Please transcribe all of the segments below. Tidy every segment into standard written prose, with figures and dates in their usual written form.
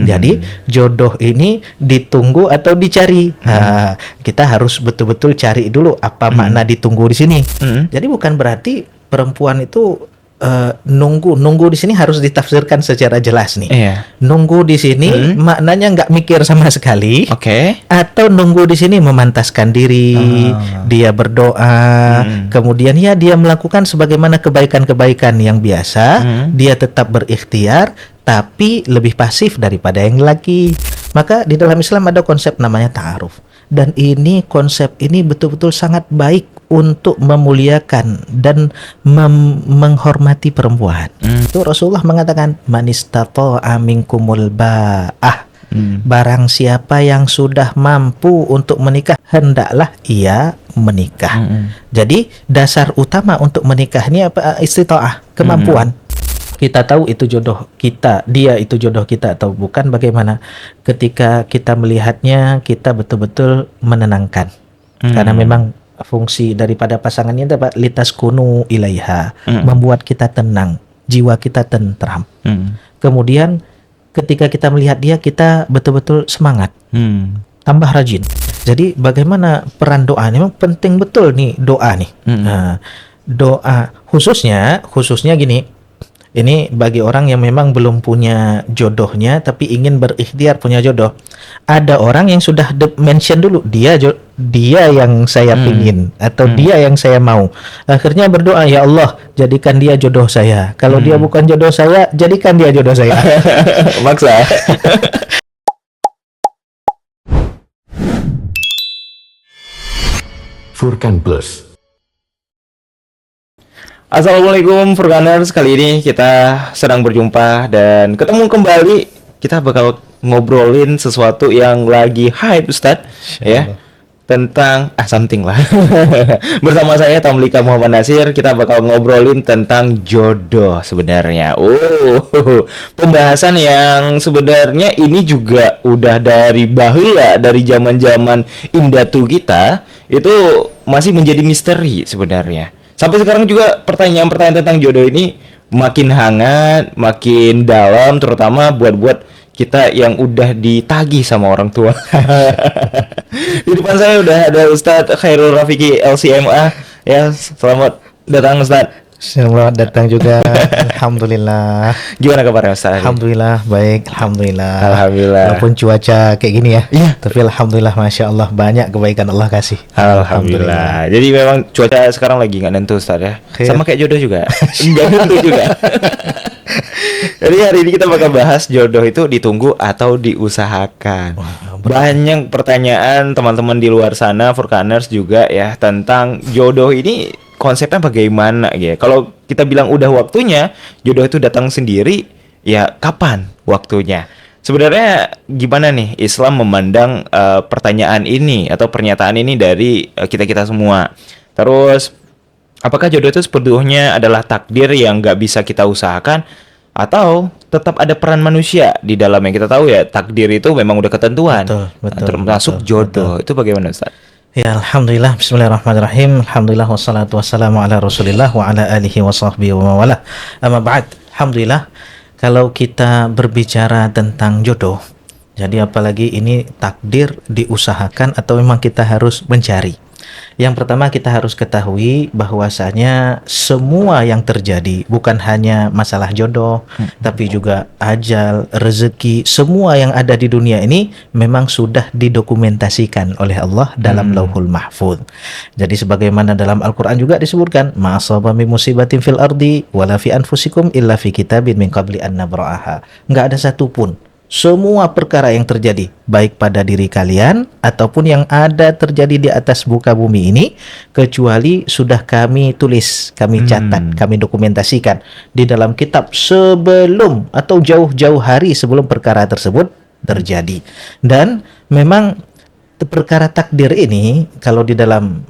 Jadi jodoh ini ditunggu atau dicari. Nah, kita harus betul-betul cari dulu apa makna ditunggu di sini. Jadi bukan berarti perempuan itu nunggu di sini harus ditafsirkan secara jelas nih. Iya. Nunggu di sini maknanya nggak mikir sama sekali. Oke. Atau nunggu di sini memantaskan diri, dia berdoa, kemudian ya dia melakukan sebagaimana kebaikan-kebaikan yang biasa, dia tetap berikhtiar, tapi lebih pasif daripada yang laki. Maka di dalam Islam ada konsep namanya ta'aruf. Dan ini konsep ini betul-betul sangat baik untuk memuliakan dan menghormati perempuan. Itu Rasulullah mengatakan man istata'a minkumul ba'ah. Barang siapa yang sudah mampu untuk menikah, hendaklah ia menikah. Jadi dasar utama untuk menikah ini apa? Istita'ah, kemampuan. Kita tahu itu jodoh kita, dia itu jodoh kita atau bukan, bagaimana ketika kita melihatnya, kita betul-betul menenangkan. Karena memang fungsi daripada pasangannya dapat litas kunu ilaiha, membuat kita tenang, jiwa kita tentram. Kemudian ketika kita melihat dia, kita betul-betul semangat, tambah rajin. Jadi bagaimana peran doa ini? Memang penting betul nih doa nih. Nah, doa khususnya gini. Ini bagi orang yang memang belum punya jodohnya tapi ingin berikhtiar punya jodoh. Ada orang yang sudah mention dulu dia yang saya pingin atau dia yang saya mau. Akhirnya berdoa, ya Allah jadikan dia jodoh saya. Kalau dia bukan jodoh saya, jadikan dia jodoh saya. Maksa. Furkan Plus. Assalamualaikum Furkaners, kali ini kita sedang berjumpa dan ketemu kembali. Kita bakal ngobrolin sesuatu yang lagi hype Ustadz, ya, tentang something lah. Bersama saya Tamlika Muhammad Nasir, kita bakal ngobrolin tentang jodoh sebenarnya. Pembahasan yang sebenarnya ini juga udah dari bahula, dari zaman-zaman Indatu kita, itu masih menjadi misteri sebenarnya. Sampai sekarang juga pertanyaan-pertanyaan tentang jodoh ini makin hangat, makin dalam, terutama buat kita yang udah ditagih sama orang tua. Di depan saya udah ada Ustadz Khairul Rafiqi LCMA. Ya, selamat datang Ustadz. Selamat datang juga. Alhamdulillah. Gimana kabarnya Ustadz? Alhamdulillah baik. Alhamdulillah. Walaupun cuaca kayak gini ya. Iya. Tapi alhamdulillah, masya Allah, banyak kebaikan Allah kasih. Alhamdulillah. Jadi memang cuaca sekarang lagi nggak nentu Ustadz ya. Sama kayak jodoh juga. Nggak nentu juga. Jadi hari ini kita bakal bahas jodoh itu ditunggu atau diusahakan. Banyak pertanyaan teman-teman di luar sana, Furkaners juga ya, tentang jodoh ini konsepnya bagaimana ya. Kalau kita bilang udah waktunya, jodoh itu datang sendiri, ya kapan waktunya? Sebenarnya gimana nih Islam memandang pertanyaan ini atau pernyataan ini dari kita-kita semua? Terus, apakah jodoh itu sepenuhnya adalah takdir yang nggak bisa kita usahakan? Atau tetap ada peran manusia di dalam yang kita tahu ya, takdir itu memang udah ketentuan. Betul, termasuk jodoh. Itu bagaimana Ustaz? Ya, alhamdulillah, bismillahirrahmanirrahim. Alhamdulillah wassalatu wassalamu ala Rasulillah wa ala alihi wa sahbihi wa mawalah. Amma ba'd. Alhamdulillah, kalau kita berbicara tentang jodoh, jadi apalagi ini takdir diusahakan atau memang kita harus mencari. Yang pertama kita harus ketahui bahwasanya semua yang terjadi bukan hanya masalah jodoh, tapi juga ajal, rezeki, semua yang ada di dunia ini memang sudah didokumentasikan oleh Allah dalam Lauhul Mahfuz. Jadi sebagaimana dalam Al-Qur'an juga disebutkan, ma asaba min musibatin fil ardi wala fi anfusikum illa fi kitabin min qabli an nabra'aha. Enggak ada satupun semua perkara yang terjadi baik pada diri kalian ataupun yang ada terjadi di atas muka bumi ini kecuali sudah kami tulis, kami catat, kami dokumentasikan di dalam kitab sebelum atau jauh-jauh hari sebelum perkara tersebut terjadi. Dan memang perkara takdir ini kalau di dalam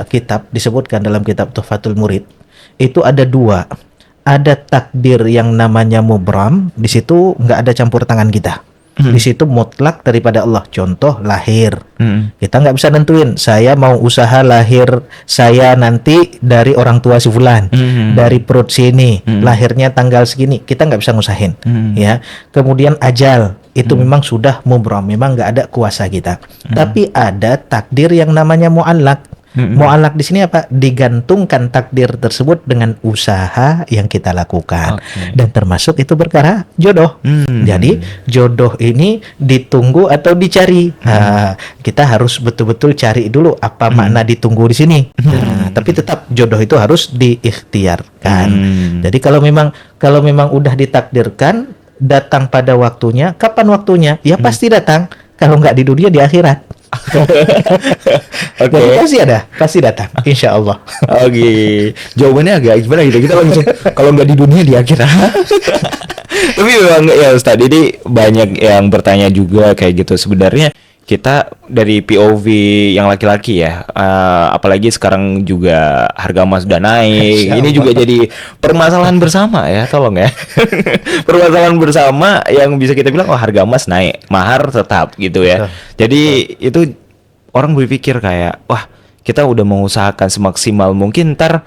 kitab disebutkan dalam kitab Tuhfatul Murid itu ada dua. Ada takdir yang namanya mubram, di situ nggak ada campur tangan kita. Di situ mutlak daripada Allah. Contoh lahir, kita nggak bisa nentuin. Saya mau usaha lahir saya nanti dari orang tua si fulan, dari perut sini, lahirnya tanggal segini. Kita nggak bisa ngusahin. Ya. Kemudian ajal, itu memang sudah mubram, memang nggak ada kuasa kita. Tapi ada takdir yang namanya muallak. Muallak di sini apa? Digantungkan takdir tersebut dengan usaha yang kita lakukan. Dan termasuk itu perkara jodoh. Jadi jodoh ini ditunggu atau dicari. Kita harus betul-betul cari dulu apa makna ditunggu di sini. Tapi tetap jodoh itu harus diikhtiarkan. Jadi kalau memang udah ditakdirkan datang pada waktunya, kapan waktunya? Ya pasti datang. Kalau nggak di dunia, di akhirat. Jadi pasti datang, insya Allah. Jawabannya agak gimana gitu? Kita langsung kalau nggak di dunia, di akhirat. Tapi memang ya Ustadz, ini banyak yang bertanya juga kayak gitu. Sebenarnya kita dari POV yang laki-laki ya, apalagi sekarang juga harga emas sudah naik. Ini juga jadi permasalahan bersama ya, tolong ya. Permasalahan bersama yang bisa kita bilang, harga emas naik, mahar tetap gitu ya. Jadi itu orang berpikir kayak, wah kita udah mengusahakan semaksimal mungkin, ntar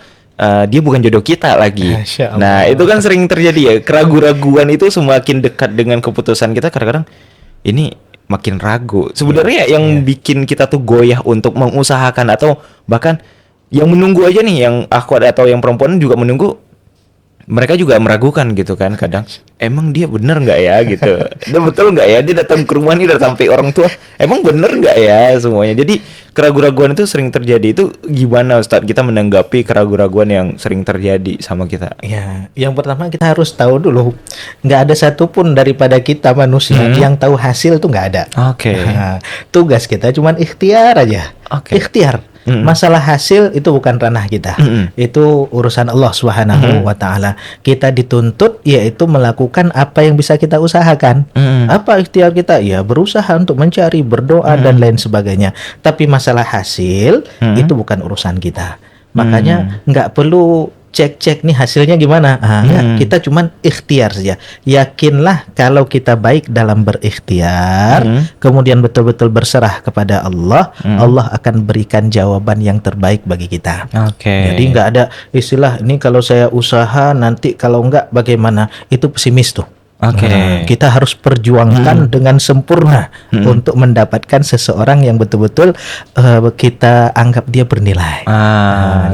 dia bukan jodoh kita lagi. Nah itu kan sering terjadi ya, keraguan-raguan itu semakin dekat dengan keputusan kita, kadang-kadang ini makin ragu. Sebenarnya yang bikin kita tuh goyah untuk mengusahakan, atau bahkan yang menunggu aja nih, yang akhwat atau yang perempuan juga menunggu, mereka juga meragukan gitu kan kadang, emang dia bener nggak ya gitu, dia betul nggak ya dia datang ke rumah nih udah sampai orang tua, emang bener nggak ya semuanya. Jadi keraguan-raguan itu sering terjadi. Itu gimana Ustadz kita menanggapi keraguan-raguan yang sering terjadi sama kita? Ya, yang pertama kita harus tahu dulu, nggak ada satupun daripada kita manusia yang tahu hasil tuh nggak ada. Tugas kita cuman ikhtiar aja. Ikhtiar. Masalah hasil itu bukan ranah kita. Itu urusan Allah Subhanahu wa taala. Kita dituntut yaitu melakukan apa yang bisa kita usahakan. Apa ikhtiar kita? Ya berusaha untuk mencari, berdoa dan lain sebagainya. Tapi masalah hasil itu bukan urusan kita. Makanya nggak perlu cek nih hasilnya gimana. Kita cuman ikhtiar saja. Yakinlah kalau kita baik dalam berikhtiar, kemudian betul-betul berserah kepada Allah, Allah akan berikan jawaban yang terbaik bagi kita. Jadi nggak ada istilah ini kalau saya usaha nanti kalau enggak bagaimana, itu pesimis tuh. Kita harus perjuangkan dengan sempurna untuk mendapatkan seseorang yang betul-betul kita anggap dia bernilai.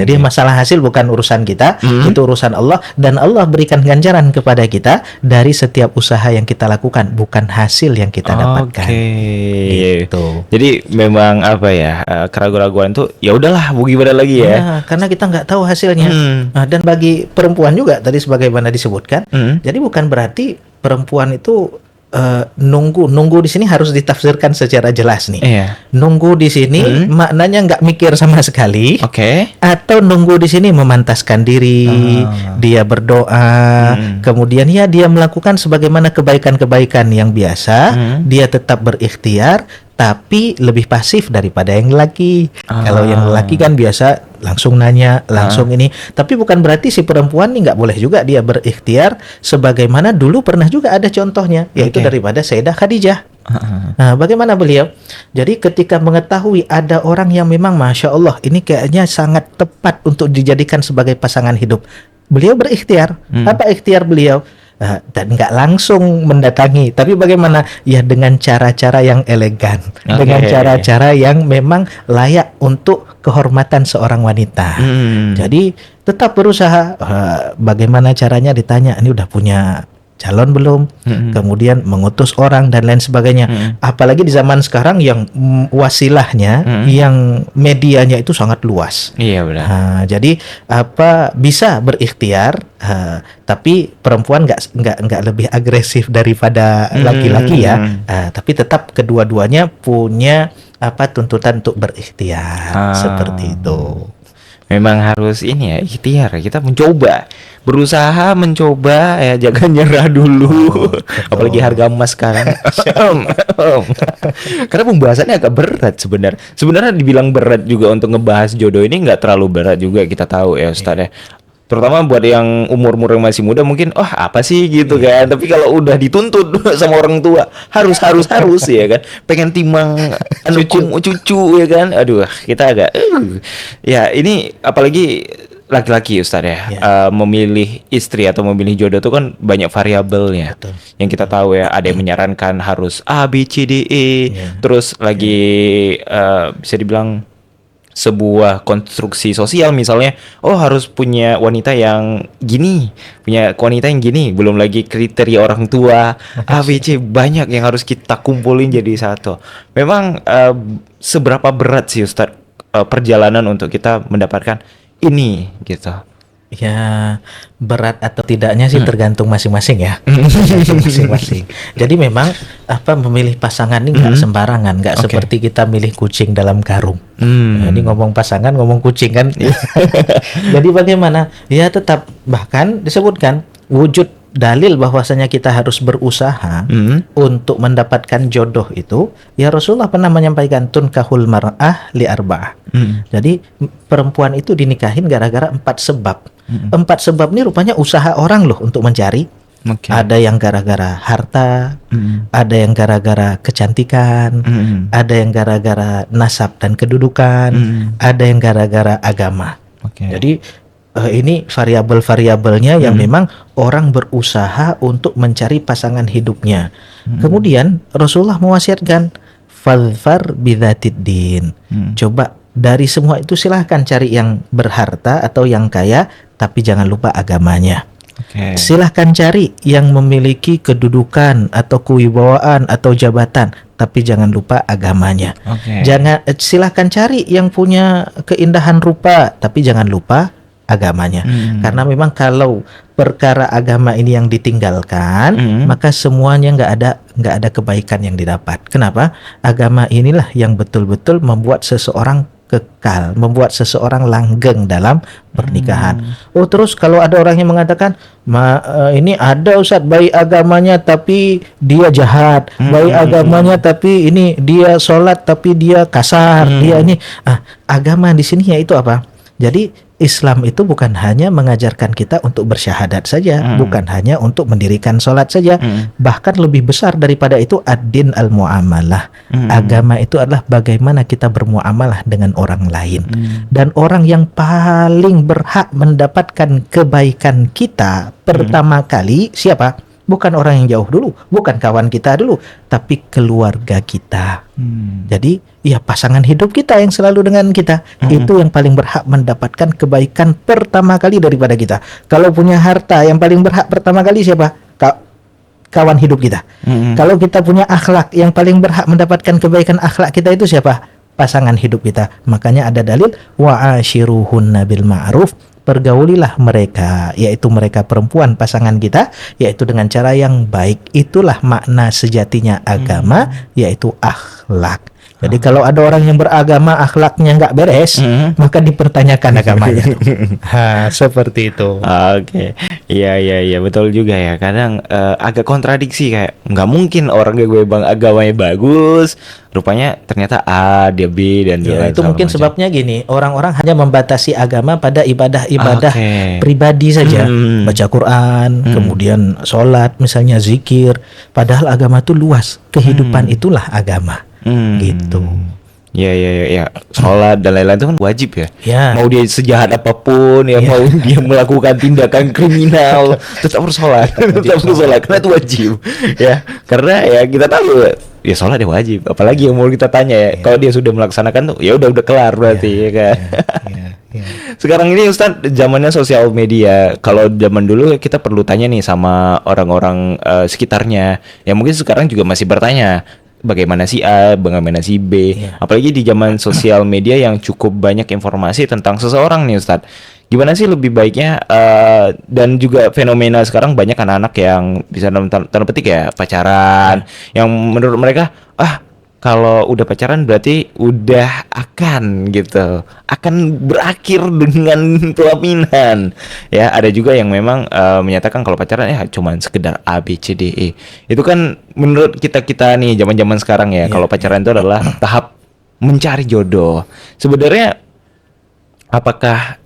Jadi masalah hasil bukan urusan kita, itu urusan Allah, dan Allah berikan ganjaran kepada kita dari setiap usaha yang kita lakukan, bukan hasil yang kita dapatkan. Gitu. Jadi memang apa ya, keraguan-keraguan itu ya udahlah, mau gimana lagi ya. Karena kita nggak tahu hasilnya. Dan bagi perempuan juga tadi sebagaimana disebutkan, jadi bukan berarti perempuan itu nunggu di sini harus ditafsirkan secara jelas nih. Nunggu di sini maknanya nggak mikir sama sekali. Atau nunggu di sini memantaskan diri, dia berdoa, kemudian ya dia melakukan sebagaimana kebaikan-kebaikan yang biasa, dia tetap berikhtiar, tapi lebih pasif daripada yang lelaki. Kalau yang lelaki kan biasa langsung nanya, langsung ini. Tapi bukan berarti si perempuan ini nggak boleh juga dia berikhtiar, sebagaimana dulu pernah juga ada contohnya, yaitu daripada Sayyidah Khadijah. Nah, bagaimana beliau? Jadi ketika mengetahui ada orang yang memang Masya Allah, ini kayaknya sangat tepat untuk dijadikan sebagai pasangan hidup, beliau berikhtiar. Apa ikhtiar beliau? Dan nggak langsung mendatangi, tapi bagaimana? Ya dengan cara-cara yang elegan, dengan cara-cara yang memang layak untuk kehormatan seorang wanita. Jadi tetap berusaha. Bagaimana caranya ditanya, ini udah punya calon belum? Kemudian mengutus orang dan lain sebagainya. Apalagi di zaman sekarang yang wasilahnya, yang medianya itu sangat luas. Jadi bisa berikhtiar, tapi perempuan nggak lebih agresif daripada laki-laki ya. Tapi tetap kedua-duanya punya tuntutan untuk berikhtiar seperti itu. Memang harus ini ya, ikhtiar. Kita berusaha mencoba ya, jangan nyerah dulu. Apalagi harga emas sekarang. Karena pembahasannya agak berat sebenarnya dibilang berat juga untuk ngebahas jodoh ini, nggak terlalu berat juga, kita tahu ya Ustaz ya. Terutama buat yang umur-umur yang masih muda mungkin apa sih gitu kan. Tapi kalau udah dituntut sama orang tua harus ya kan. Pengen timang cucu ya kan. Aduh, kita agak ya ini apalagi laki-laki Ustaz ya, Ya. memilih istri atau memilih jodoh itu kan banyak variabelnya. Betul. Yang kita tahu ya, ada yang menyarankan harus A, B, C, D, E. Ya. Terus lagi bisa dibilang sebuah konstruksi sosial misalnya, oh harus punya wanita yang gini, punya wanita yang gini, belum lagi kriteria orang tua, A, B, C, banyak yang harus kita kumpulin jadi satu. Memang seberapa berat sih Ustadz perjalanan untuk kita mendapatkan ini gitu. Ya, berat atau tidaknya sih tergantung masing-masing ya. Tergantung masing-masing. Jadi memang memilih pasangan ini nggak sembarangan, nggak Oke. seperti kita milih kucing dalam karung. Hmm. Nah, ini ngomong pasangan, ngomong kucing kan. Jadi bagaimana? Ya tetap bahkan disebutkan wujud dalil bahwasanya kita harus berusaha untuk mendapatkan jodoh itu. Ya Rasulullah pernah menyampaikan tunkahul mar'ah li arba'ah. Jadi perempuan itu dinikahin gara-gara 4 sebab. 4 sebab ini rupanya usaha orang loh untuk mencari. Oke. Ada yang gara-gara harta, ada yang gara-gara kecantikan, ada yang gara-gara nasab dan kedudukan, ada yang gara-gara agama. Oke. Jadi ini variabel-variabelnya yang memang orang berusaha untuk mencari pasangan hidupnya. Kemudian Rasulullah mewasiatkan fadfar bidzatid din. Coba dari semua itu silahkan cari yang berharta atau yang kaya, tapi jangan lupa agamanya. Oke. Silahkan cari yang memiliki kedudukan atau kewibawaan atau jabatan, tapi jangan lupa agamanya. Oke. Silahkan cari yang punya keindahan rupa, tapi jangan lupa agamanya. Karena memang kalau perkara agama ini yang ditinggalkan, maka semuanya nggak ada kebaikan yang didapat. Kenapa? Agama inilah yang betul-betul membuat seseorang kekal, membuat seseorang langgeng dalam pernikahan. Oh terus kalau ada orang yang mengatakan, ini ada Ustadz baik agamanya tapi dia jahat, baik agamanya tapi ini dia sholat tapi dia kasar, dia ini agama di sini yaitu apa? Jadi Islam itu bukan hanya mengajarkan kita untuk bersyahadat saja, bukan hanya untuk mendirikan sholat saja, bahkan lebih besar daripada itu ad-din al-muamalah. Agama itu adalah bagaimana kita bermuamalah dengan orang lain. Dan orang yang paling berhak mendapatkan kebaikan kita pertama kali siapa? Bukan orang yang jauh dulu, bukan kawan kita dulu, tapi keluarga kita. Jadi ya pasangan hidup kita yang selalu dengan kita, itu yang paling berhak mendapatkan kebaikan pertama kali daripada kita. Kalau punya harta, yang paling berhak pertama kali siapa? Kawan hidup kita. Kalau kita punya akhlak, yang paling berhak mendapatkan kebaikan akhlak kita itu siapa? Pasangan hidup kita. Makanya ada dalil wa'ashiruhunna bil ma'ruf, pergaulilah mereka, yaitu mereka perempuan pasangan kita, yaitu dengan cara yang baik. Itulah makna sejatinya agama, yaitu akhlak. Jadi kalau ada orang yang beragama akhlaknya nggak beres, maka dipertanyakan agamanya. Seperti itu. Oke, iya betul juga ya. Kadang agak kontradiksi, kayak nggak mungkin orang kayak gue bang agamanya bagus, rupanya ternyata A, dia B dan Ya, lain itu segala mungkin macam. sebabnya gini, orang-orang hanya membatasi agama pada ibadah-ibadah pribadi saja, baca Quran, kemudian sholat, misalnya zikir. Padahal agama itu luas, kehidupan itulah agama. Gitu. Ya. Sholat dan lain-lain itu kan wajib ya. Ya. Mau dia sejahat apapun, ya mau dia melakukan tindakan kriminal, tetap harus sholat. Tetap harus sholat, karena itu wajib. Ya, karena ya kita tahu ya sholat ya wajib. Apalagi yang mau kita tanya ya, kalau dia sudah melaksanakan tuh, ya udah kelar berarti ya kan. Ya. Sekarang ini Ustaz, zamannya sosial media. Kalau zaman dulu kita perlu tanya nih sama orang-orang sekitarnya. Ya mungkin sekarang juga masih bertanya, bagaimana si A, bagaimana si B. Apalagi di zaman sosial media yang cukup banyak informasi tentang seseorang nih Ustaz. Gimana sih lebih baiknya, dan juga fenomena sekarang banyak anak-anak yang bisa dalam tanda petik ya pacaran, yang menurut mereka kalau udah pacaran berarti udah akan berakhir dengan pelaminan. Ya, ada juga yang memang menyatakan kalau pacaran ya cuman sekedar A B C D E. Itu kan menurut kita nih zaman-zaman sekarang ya, kalau pacaran itu adalah tahap mencari jodoh. Sebenarnya apakah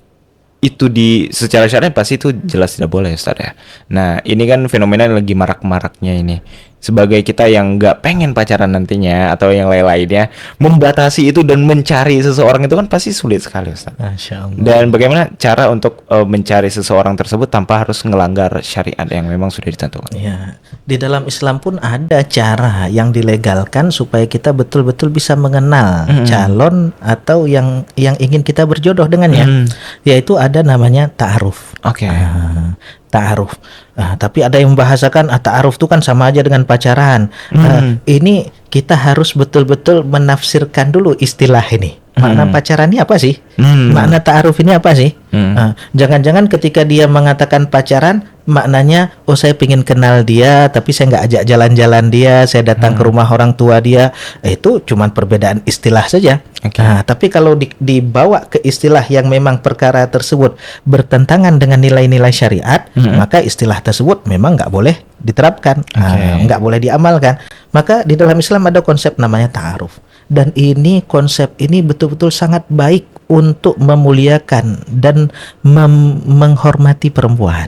itu secara syariat pasti itu jelas tidak boleh Ustaz ya. Nah, ini kan fenomena yang lagi marak-maraknya ini. sebagai kita yang nggak pengen pacaran nantinya atau yang lain-lainnya, membatasi itu dan mencari seseorang itu kan pasti sulit sekali, Ustaz. Masya Allah. Dan bagaimana cara untuk mencari seseorang tersebut tanpa harus ngelanggar syariat yang memang sudah ditentukan? Ya, di dalam Islam pun ada cara yang dilegalkan supaya kita betul-betul bisa mengenal calon atau yang ingin kita berjodoh dengannya, yaitu ada namanya ta'aruf. Oke. Ta'aruf. Tapi ada yang membahasakan ta'aruf itu kan sama aja dengan pacaran. Ini kita harus betul-betul menafsirkan dulu istilah ini. Makna pacaran ini apa sih? Makna ta'aruf ini apa sih? Jangan-jangan ketika dia mengatakan pacaran, maknanya saya ingin kenal dia tapi saya nggak ajak jalan-jalan dia, saya datang ke rumah orang tua dia. Itu cuman perbedaan istilah saja. Tapi kalau dibawa ke istilah yang memang perkara tersebut bertentangan dengan nilai-nilai syariat, maka istilah tersebut memang nggak boleh diterapkan, nggak boleh diamalkan. Maka di dalam Islam ada konsep namanya ta'aruf, dan konsep ini betul-betul sangat baik untuk memuliakan dan menghormati perempuan.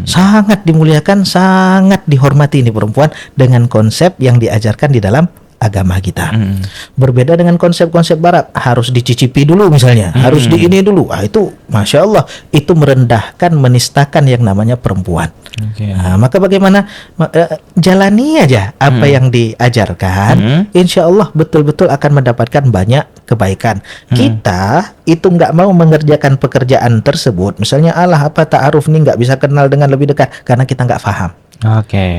Sangat dimuliakan, sangat dihormati ini perempuan dengan konsep yang diajarkan di dalam agama kita. Berbeda dengan konsep-konsep barat, harus dicicipi dulu misalnya, harus di ini dulu. Itu Masya Allah, itu merendahkan, menistakan yang namanya perempuan. Maka bagaimana? Jalani aja apa yang diajarkan, insya Allah betul-betul akan mendapatkan banyak kebaikan. Kita itu nggak mau mengerjakan pekerjaan tersebut, misalnya apa ta'aruf ini nggak bisa kenal dengan lebih dekat, karena kita nggak paham.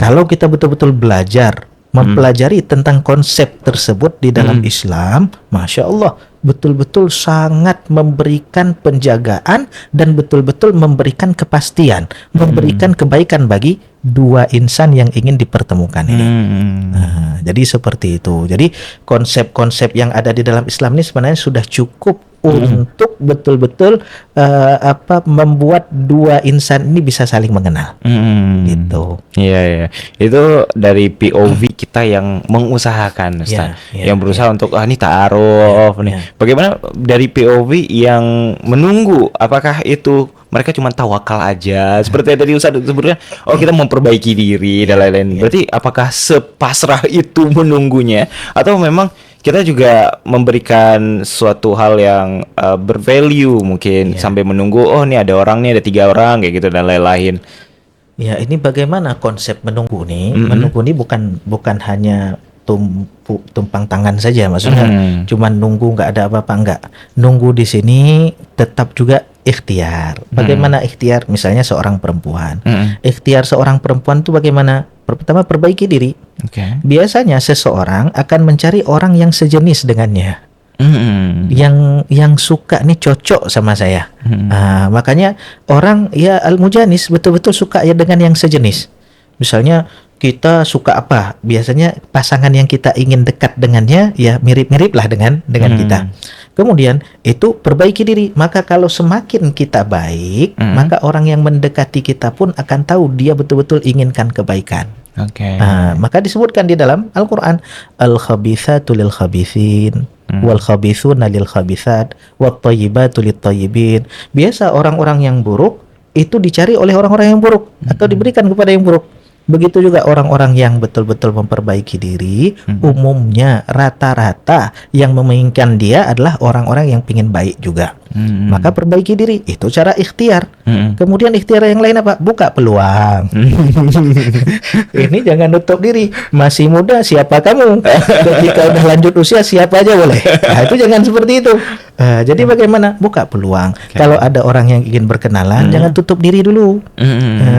Kalau kita betul-betul belajar, mempelajari tentang konsep tersebut di dalam Islam, Masya Allah, betul-betul sangat memberikan penjagaan dan betul-betul memberikan kepastian, memberikan kebaikan bagi dua insan yang ingin dipertemukan ini. Jadi seperti itu. Jadi konsep-konsep yang ada di dalam Islam ini sebenarnya sudah cukup untuk betul-betul membuat dua insan ini bisa saling mengenal. Gitu. Iya. Itu dari POV kita yang mengusahakan, Ustaz. Yang berusaha untuk ini ta'aruf nih. Bagaimana dari POV yang menunggu, apakah itu mereka cuma tawakal aja seperti tadi Ustaz sebutnya, kita memperbaiki diri dan lain-lain. Berarti apakah sepasrah itu menunggunya, atau memang kita juga memberikan suatu hal yang bervalue mungkin sampai menunggu, ini ada orang nih, ada 3 orang kayak gitu dan lain-lain. Ya, ini bagaimana konsep menunggu nih? Menunggu ini bukan hanya tumpang tangan saja, maksudnya cuman nunggu nggak ada apa-apa, enggak. Nunggu di sini tetap juga ikhtiar. Bagaimana ikhtiar? Misalnya seorang perempuan. Ikhtiar seorang perempuan itu bagaimana? Pertama, perbaiki diri. Biasanya seseorang akan mencari orang yang sejenis dengannya. Yang suka nih, cocok sama saya. Makanya orang al-mujanis betul-betul suka dengan yang sejenis. Misalnya kita suka apa? Biasanya pasangan yang kita ingin dekat dengannya mirip-mirip lah dengan kita. Kemudian itu perbaiki diri. Maka kalau semakin kita baik, maka orang yang mendekati kita pun akan tahu dia betul-betul inginkan kebaikan. Maka disebutkan di dalam Al-Quran, al-khabithatu lil khabithin wal khabithuna lil khabithat wat thayyibatu lit thayyibin. Biasa orang-orang yang buruk itu dicari oleh orang-orang yang buruk atau diberikan kepada yang buruk. Begitu juga orang-orang yang betul-betul memperbaiki diri, umumnya rata-rata yang menginginkan dia adalah orang-orang yang ingin baik juga. Maka perbaiki diri, itu cara ikhtiar. Kemudian ikhtiar yang lain apa? Buka peluang. Ini jangan nutup diri. Masih muda, siapa kamu? Ketika udah lanjut usia, siapa aja boleh. Itu jangan seperti itu. Jadi bagaimana? Buka peluang. Kalau ada orang yang ingin berkenalan, jangan tutup diri dulu.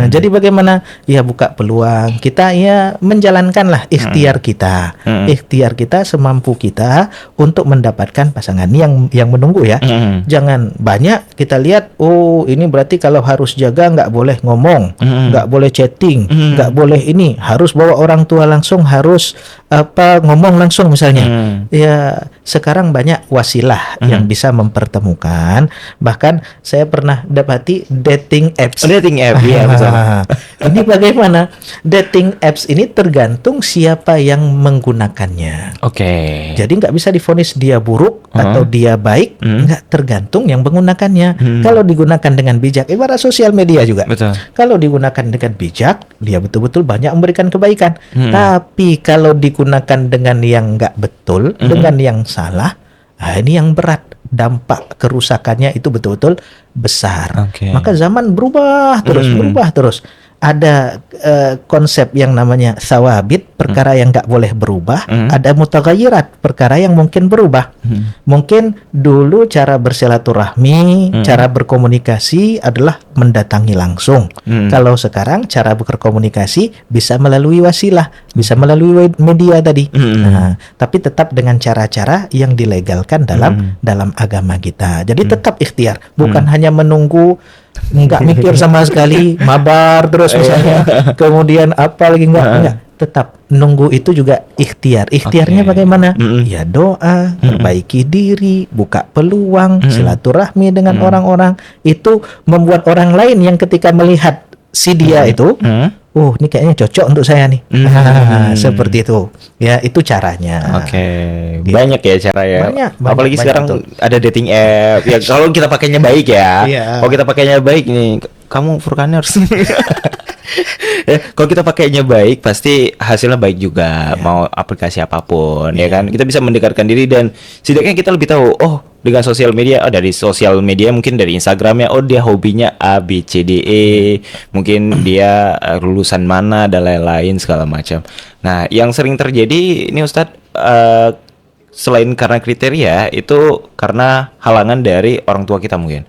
Jadi bagaimana? Ya buka peluang. Kita menjalankanlah ikhtiar kita. Ikhtiar kita semampu kita untuk mendapatkan pasangan yang menunggu ya. Jangan banyak kita lihat, ini berarti kalau harus jaga nggak boleh ngomong, nggak boleh chatting, nggak boleh ini, harus bawa orang tua langsung, harus ngomong langsung misalnya. Ya sekarang banyak wasilah yang bisa mempertemukan. Bahkan saya pernah dapati dating apps. Dating app, ya betul. Ini bagaimana? Dating apps ini tergantung siapa yang menggunakannya. Oke. Jadi nggak bisa divonis dia buruk atau dia baik, nggak, tergantung yang menggunakannya. Kalau digunakan dengan bijak, ibarat sosial media juga. Betul. Kalau digunakan dengan bijak, dia betul-betul banyak memberikan kebaikan. Tapi kalau digunakan dengan yang nggak betul, dengan yang salah, ini yang berat. Dampak kerusakannya itu betul-betul besar. Oke. Maka zaman berubah terus. Ada konsep yang namanya sawabit, perkara yang nggak boleh berubah. Ada mutaghayyirat, perkara yang mungkin berubah. Mungkin dulu cara bersilaturahmi, cara berkomunikasi adalah mendatangi langsung. Kalau sekarang cara berkomunikasi bisa melalui wasilah, bisa melalui media tadi. Nah, tapi tetap dengan cara-cara yang dilegalkan dalam agama kita. Jadi tetap ikhtiar, bukan hanya menunggu, nggak mikir sama sekali, mabar terus misalnya, kemudian apa lagi enggak, tetap nunggu itu juga ikhtiar. Ikhtiarnya bagaimana? Ya doa, perbaiki diri, buka peluang, silaturahmi dengan orang-orang. Itu membuat orang lain yang ketika melihat si dia itu, ini kayaknya cocok untuk saya nih. Seperti itu. Ya, itu caranya. Oke. Banyak ya cara ya. Banyak, Apalagi sekarang tuh. ada dating app. Ya kalau kita pakainya baik ya. Iya. Kalau kita pakainya baik nih, kamu Furkaners. Ya, kalau kita pakainya baik pasti hasilnya baik juga. Mau aplikasi apapun ya kan. Kita bisa mendekatkan diri dan setidaknya kita lebih tahu, dengan sosial media, dari sosial media mungkin dari Instagramnya, dia hobinya A B C D E, mungkin dia lulusan mana dan lain-lain segala macam. Nah, yang sering terjadi ini Ustadz, selain karena kriteria, itu karena halangan dari orang tua kita mungkin.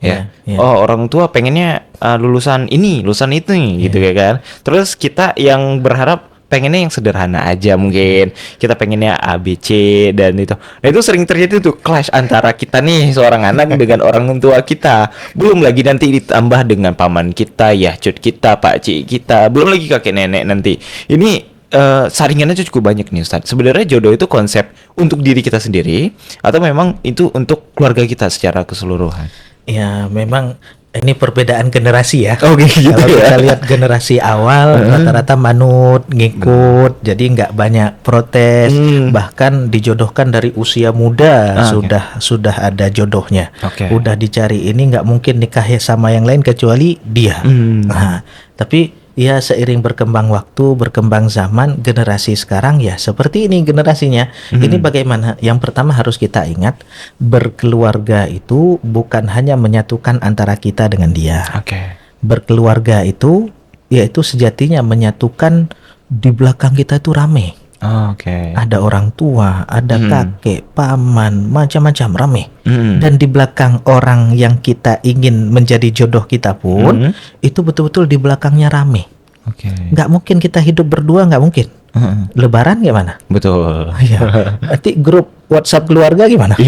Ya. Orang tua pengennya lulusan ini, lulusan itu nih, gitu ya kan. Terus kita yang berharap pengennya yang sederhana aja mungkin. Kita pengennya A, B, C dan itu. Nah, itu sering terjadi tuh clash antara kita nih seorang anak dengan orang tua kita. Belum lagi nanti ditambah dengan paman kita, cut kita, pak cik kita. Belum lagi kakek nenek nanti. Ini saringannya cukup banyak nih Ustadz. Sebenarnya jodoh itu konsep untuk diri kita sendiri atau memang itu untuk keluarga kita secara keseluruhan? Ya, memang ini perbedaan generasi ya. Gitu Kalau ya. kita lihat generasi awal rata-rata manut, ngikut, jadi nggak banyak protes. Bahkan dijodohkan dari usia muda sudah ada jodohnya. Udah dicari, ini nggak mungkin nikah sama yang lain kecuali dia. Nah, tapi ya seiring berkembang waktu, berkembang zaman, generasi sekarang ya seperti ini generasinya. Ini bagaimana? Yang pertama harus kita ingat, berkeluarga itu bukan hanya menyatukan antara kita dengan dia. Berkeluarga itu yaitu sejatinya menyatukan, di belakang kita itu rame. Ada orang tua, ada kakek, paman, macam-macam rame. Dan di belakang orang yang kita ingin menjadi jodoh kita pun itu betul-betul di belakangnya rame. Nggak mungkin kita hidup berdua, nggak mungkin. Lebaran gimana? Betul. Nanti grup WhatsApp keluarga gimana?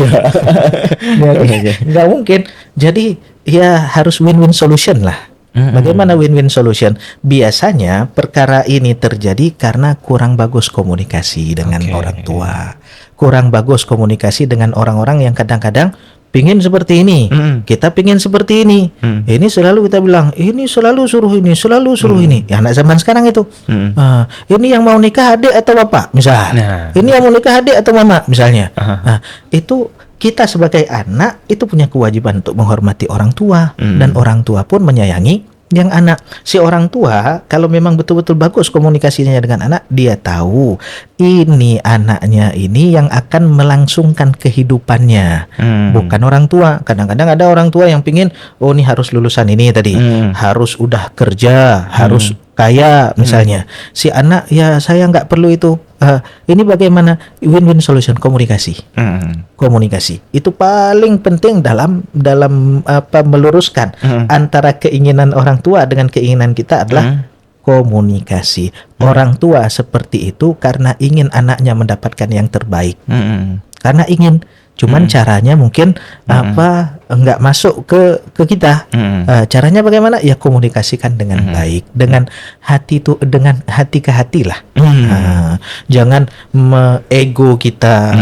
Nggak mungkin. Jadi ya harus win-win solution lah. Bagaimana win-win solution? Biasanya perkara ini terjadi karena kurang bagus komunikasi dengan orang tua. Kurang bagus komunikasi dengan orang-orang yang kadang-kadang pingin seperti ini, kita pingin seperti ini. Ini selalu kita bilang, ini selalu suruh ini, selalu suruh ini. Ya anak zaman sekarang itu, ini yang mau nikah adik atau bapak, misalnya. Ini yang mau nikah adik atau mama, misalnya. Itu kita sebagai anak itu punya kewajiban untuk menghormati orang tua, dan orang tua pun menyayangi yang anak. Si orang tua kalau memang betul-betul bagus komunikasinya dengan anak, dia tahu ini anaknya ini yang akan melangsungkan kehidupannya, bukan orang tua. Kadang-kadang ada orang tua yang pingin, ini harus lulusan ini tadi, harus udah kerja, harus kaya misalnya. Si anak, ya saya nggak perlu itu. Ini bagaimana win-win solution? Komunikasi. Komunikasi itu paling penting dalam meluruskan antara keinginan orang tua dengan keinginan kita adalah komunikasi. Orang tua seperti itu karena ingin anaknya mendapatkan yang terbaik. Karena ingin, cuman caranya mungkin nggak masuk ke kita. Caranya bagaimana? Ya komunikasikan dengan baik, dengan hati tuh, dengan hati ke hati lah. Jangan ego kita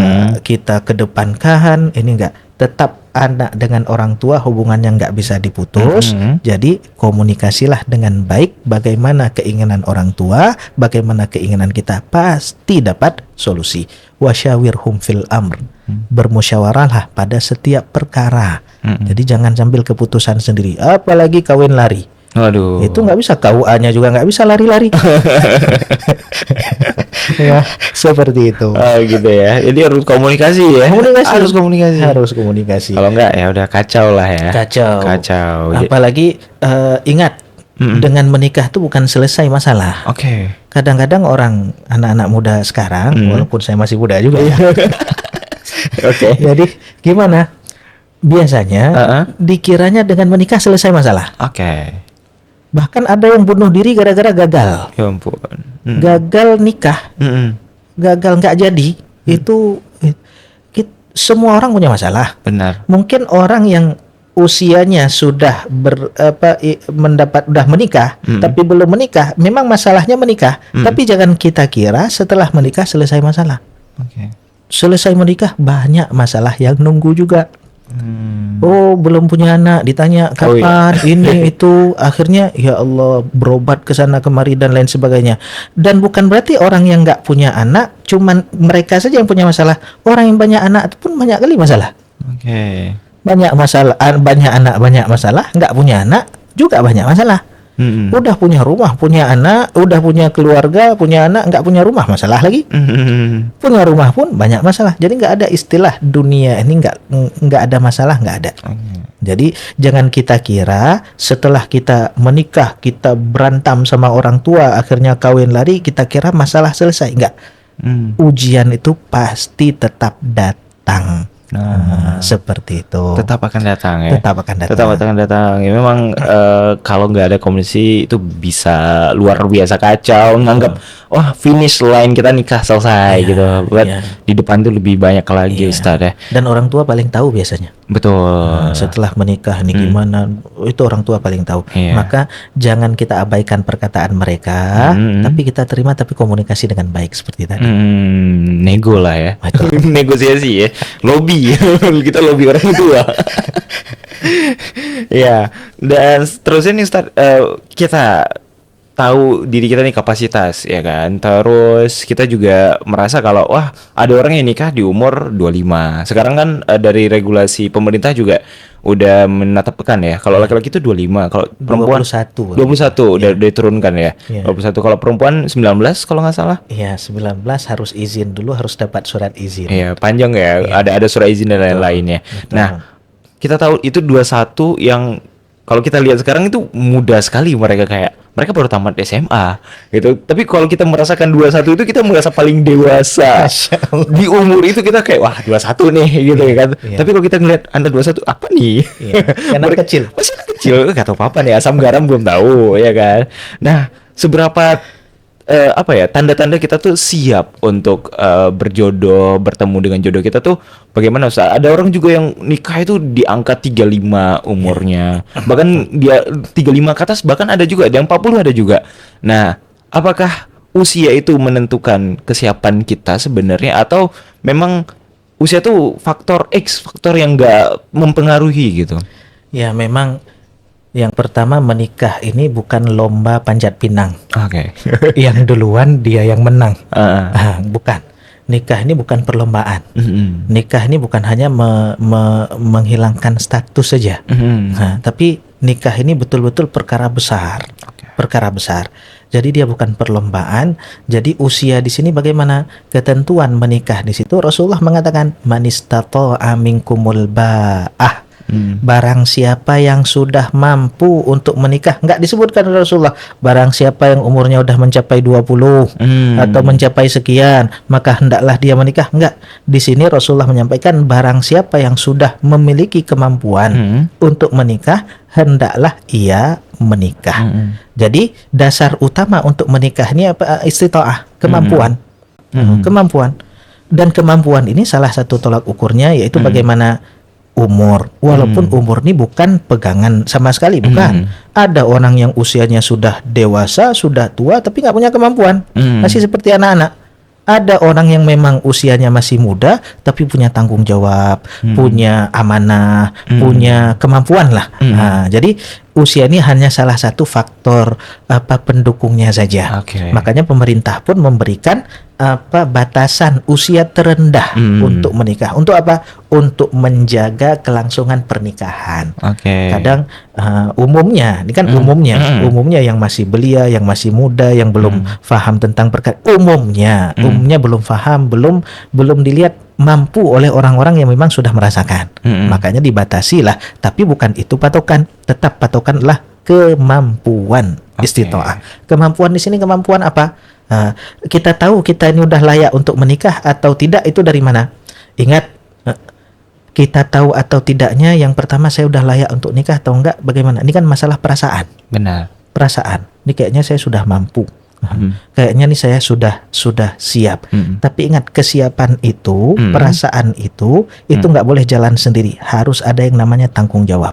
kedepankan. Ini enggak. Tetap anak dengan orang tua hubungannya nggak bisa diputus. Jadi komunikasilah dengan baik. Bagaimana keinginan orang tua, bagaimana keinginan kita, pasti dapat solusi. Wasyawirhum fil amr. Bermusyawarahlah pada setiap perkara. Jadi jangan sambil keputusan sendiri. Apalagi kawin lari. Waduh. Itu nggak bisa, KUA-nya juga nggak bisa lari-lari. Ya, seperti itu. Oh gitu ya. Jadi harus komunikasi ya. Harus komunikasi. Kalau enggak ya udah kacau lah ya. Kacau. Apalagi ingat, dengan menikah itu bukan selesai masalah. Oke. Kadang-kadang orang anak-anak muda sekarang, walaupun saya masih muda juga ya. Oke. Jadi gimana? Biasanya dikiranya dengan menikah selesai masalah. Oke. Bahkan ada yang bunuh diri gara-gara gagal. Ya ampun. Gagal nikah, gagal nggak jadi. Itu semua orang punya masalah. Benar. Mungkin orang yang usianya sudah udah menikah, tapi belum menikah, memang masalahnya menikah. Tapi jangan kita kira setelah menikah selesai masalah. Oke. Selesai menikah banyak masalah yang nunggu juga. Oh, belum punya anak, ditanya kapan, ini itu, akhirnya ya Allah berobat ke sana kemari dan lain sebagainya. Dan bukan berarti orang yang nggak punya anak cuman mereka saja yang punya masalah. Orang yang banyak anak itu pun banyak kali masalah. Oke. Banyak masalah, banyak anak banyak masalah, nggak punya anak juga banyak masalah. Udah punya rumah, punya anak, udah punya keluarga, punya anak, nggak punya rumah, masalah lagi. Punya rumah pun banyak masalah. Jadi nggak ada istilah dunia ini nggak ada masalah, nggak ada. Jadi jangan kita kira setelah kita menikah, kita berantem sama orang tua, akhirnya kawin lari, kita kira masalah selesai. Nggak. Ujian itu pasti tetap datang. Seperti itu. Tetap akan datang ya. Tetap akan datang. Ya, memang kalau nggak ada komunikasi itu bisa luar biasa kacau. Nganggap wah finish line kita nikah selesai gitu. Di depan tuh lebih banyak lagi Ustaz ya. Dan orang tua paling tahu biasanya. Betul. Setelah menikah ini gimana, itu orang tua paling tahu. Maka jangan kita abaikan perkataan mereka, tapi kita terima, tapi komunikasi dengan baik seperti tadi. Nego lah ya. Negosiasi ya. Lobby. Kita lobby orang tua. Ya. Dan seterusnya nih Ustaz, kita tahu diri kita nih kapasitas ya kan. Terus kita juga merasa kalau wah ada orang yang nikah di umur 25. Sekarang kan dari regulasi pemerintah juga udah menetapkan ya. Kalau laki-laki itu 25, kalau perempuan 21 udah diturunkan ya. 21 kalau perempuan 19 kalau nggak salah. Iya, 19 harus izin dulu, harus dapat surat izin. Iya, panjang ya. Ada surat izin dan lain-lainnya. Nah, kita tahu itu 21 yang kalau kita lihat sekarang itu muda sekali, mereka baru tamat SMA gitu. Tapi kalau kita merasakan 21 itu kita merasa paling dewasa. Di umur itu kita kayak wah 21 nih gitu kan. Tapi kalau kita ngelihat Anda 21 apa nih? Anak kecil. Masih anak kecil, enggak tahu apa-apa nih, asam garam belum tahu ya kan. Nah, seberapa tanda-tanda kita tuh siap untuk berjodoh, bertemu dengan jodoh kita tuh bagaimana Ustaz? Ada orang juga yang nikah itu di angka 35 umurnya. Bahkan dia 35 ke atas, bahkan ada juga, yang 40 ada juga. Nah, apakah usia itu menentukan kesiapan kita sebenarnya atau memang usia tuh faktor X, faktor yang enggak mempengaruhi gitu? Ya, memang yang pertama, menikah ini bukan lomba panjat pinang. Oke. Yang duluan dia yang menang. Bukan. Nikah ini bukan perlombaan. Nikah ini bukan hanya menghilangkan status saja. Tapi nikah ini betul-betul perkara besar. Perkara besar. Jadi dia bukan perlombaan. Jadi usia di sini bagaimana? Ketentuan menikah di situ Rasulullah mengatakan manistata'a minkumul ba'ah. Barang siapa yang sudah mampu untuk menikah, nggak disebutkan Rasulullah barang siapa yang umurnya udah mencapai 20 atau mencapai sekian maka hendaklah dia menikah. Enggak, di sini Rasulullah menyampaikan barang siapa yang sudah memiliki kemampuan untuk menikah hendaklah ia menikah. Jadi dasar utama untuk menikah ini apa? Istita'ah, kemampuan. Kemampuan. Dan kemampuan ini salah satu tolak ukurnya yaitu bagaimana umur. Walaupun umur ini bukan pegangan sama sekali, bukan. Ada orang yang usianya sudah dewasa, sudah tua, tapi nggak punya kemampuan, masih seperti anak-anak. Ada orang yang memang usianya masih muda, tapi punya tanggung jawab, punya amanah, punya kemampuan lah. Nah, jadi usia ini hanya salah satu faktor pendukungnya saja. Makanya pemerintah pun memberikan batasan usia terendah untuk menikah. Untuk apa? Untuk menjaga kelangsungan pernikahan. Kadang umumnya, ini kan umumnya yang masih belia, yang masih muda, yang belum paham tentang perkara, umumnya belum paham, belum dilihat mampu oleh orang-orang yang memang sudah merasakan. Makanya dibatasi lah, tapi bukan itu patokan. Tetap patokanlah kemampuan istitoah. Kemampuan di sini kemampuan apa? Kita tahu kita ini udah layak untuk menikah atau tidak, itu dari mana? Ingat, kita tahu atau tidaknya, yang pertama saya udah layak untuk nikah atau enggak, bagaimana? Ini kan masalah perasaan. Benar. Perasaan. Ini kayaknya saya sudah mampu. Kayaknya nih saya sudah siap. Tapi ingat, kesiapan itu, perasaan itu nggak boleh jalan sendiri. Harus ada yang namanya tanggung jawab.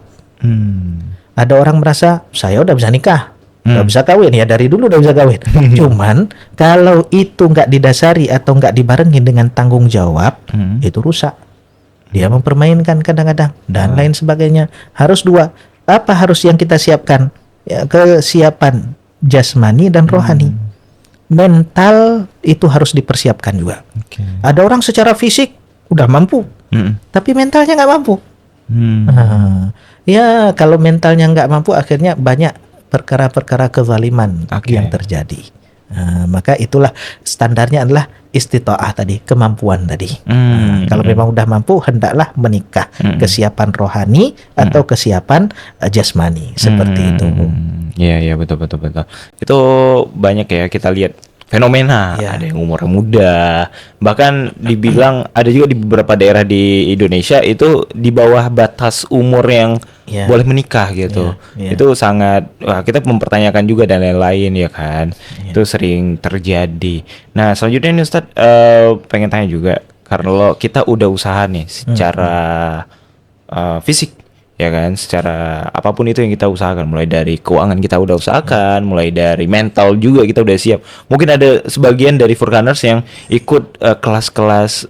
Ada orang merasa saya udah bisa nikah, udah bisa kawin, ya dari dulu udah bisa kawin. Cuman kalau itu nggak didasari atau nggak dibarengi dengan tanggung jawab, itu rusak. Dia mempermainkan kadang-kadang dan lain sebagainya. Harus dua. Apa harus yang kita siapkan? Ya, kesiapan jasmani dan rohani. Mental itu harus dipersiapkan juga. Ada orang secara fisik udah mampu, tapi mentalnya nggak mampu. Ya kalau mentalnya nggak mampu, akhirnya banyak perkara-perkara kezaliman yang terjadi. Maka itulah standarnya adalah istitoah tadi, kemampuan tadi. Kalau memang udah mampu, hendaklah menikah. Kesiapan rohani atau kesiapan jasmani, seperti itu. Iya betul. Itu banyak ya kita lihat fenomena. Ada yang umurnya muda, bahkan dibilang ada juga di beberapa daerah di Indonesia itu di bawah batas umur yang boleh menikah gitu. Itu sangat kita mempertanyakan juga dan lain-lain ya kan. Itu sering terjadi. Nah selanjutnya nih Ustadz, pengen tanya juga, karena kita udah usaha nih secara fisik, ya kan, secara apapun itu yang kita usahakan, mulai dari keuangan kita udah usahakan, mulai dari mental juga kita udah siap. Mungkin ada sebagian dari Furkaners yang ikut kelas-kelas